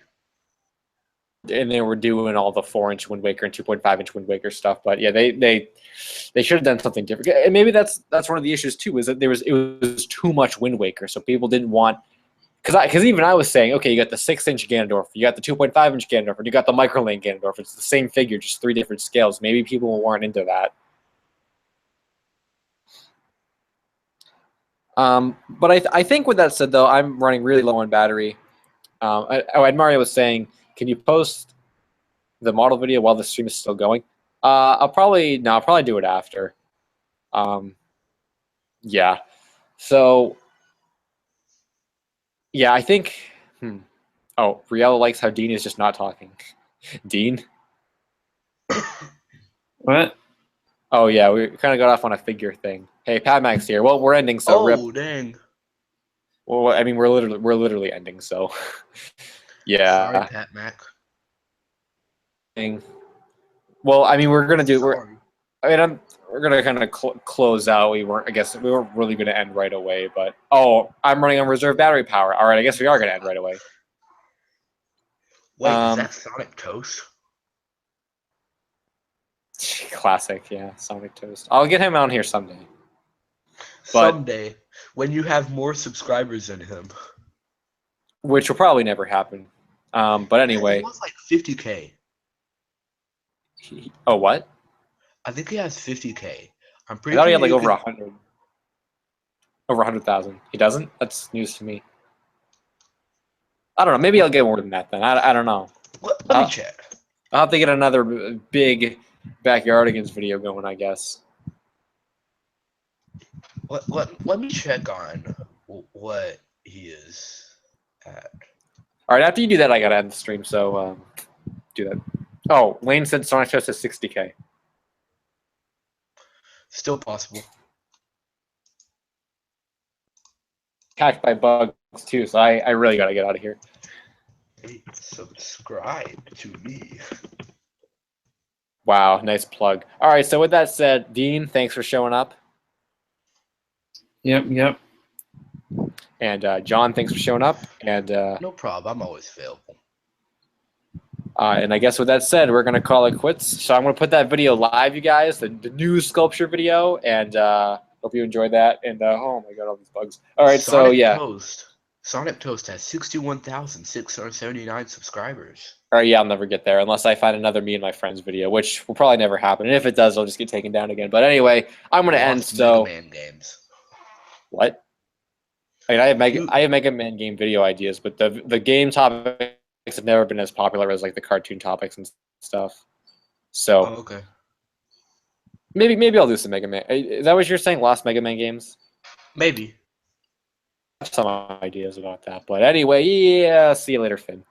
And they were doing all the 4-inch Wind Waker and 2.5-inch Wind Waker stuff, but yeah, they should have done something different. And maybe that's one of the issues too, is that it was too much Wind Waker, so people didn't want. Because even I was saying, okay, you got the 6-inch Ganondorf, you got the 2.5-inch Ganondorf, and you got the Microlane Ganondorf. It's the same figure, just 3 different scales. Maybe people weren't into that. But I think with that said, though, I'm running really low on battery. And Mario was saying, can you post the model video while the stream is still going? I'll probably do it after. Yeah. So, yeah, I think. Oh, Riella likes how Dean is just not talking. Dean? What? Oh, yeah, we kind of got off on a figure thing. Hey, Pat Max here. Well, we're ending, so rip. Dang. Well, I mean, we're literally ending, so yeah. Sorry, Pat Mac. Well, I mean, we're gonna kind of close out. We weren't really gonna end right away, but I'm running on reserve battery power. All right, I guess we are gonna end right away. Wait, is that Sonic Toast? Classic, yeah, Sonic Toast. I'll get him on here someday. But- Someday, when you have more subscribers than him. Which will probably never happen. But anyway. He was like 50K. Oh, what? I think he has 50K. I'm I pretty thought he sure had like you over could- 100. Over 100,000. He doesn't? That's news to me. I don't know. Maybe I'll get more than that then. I don't know. Let me check. I'll have to get another big Backyardigans video going, I guess. Let me check on what he is at. All right, after you do that, I gotta end the stream. So do that. Oh, Lane said Sonic Toast is 60K. Still possible. Hacked by bugs too, so I really gotta get out of here. Hey, subscribe to me. Wow, nice plug. All right, so with that said, Dean, thanks for showing up. Yep. And John, thanks for showing up. And No problem. I'm always available. and I guess with that said, we're gonna call it quits. So I'm gonna put that video live, you guys, the new sculpture video, and hope you enjoyed that. And oh my god, all these bugs. All right, so yeah. Sonic Toast has 61,679 subscribers. All right, yeah, I'll never get there unless I find another me and my friends video, which will probably never happen. And if it does, it'll just get taken down again. But anyway, I'm gonna end. So Mega Man games. what? I mean, I have Mega Man game video ideas, but the game topics have never been as popular as like the cartoon topics and stuff. So Oh, okay. maybe I'll do some Mega Man. Is that what you're saying? Lost Mega Man games? Maybe. I have some ideas about that. But anyway, yeah. See you later, Finn.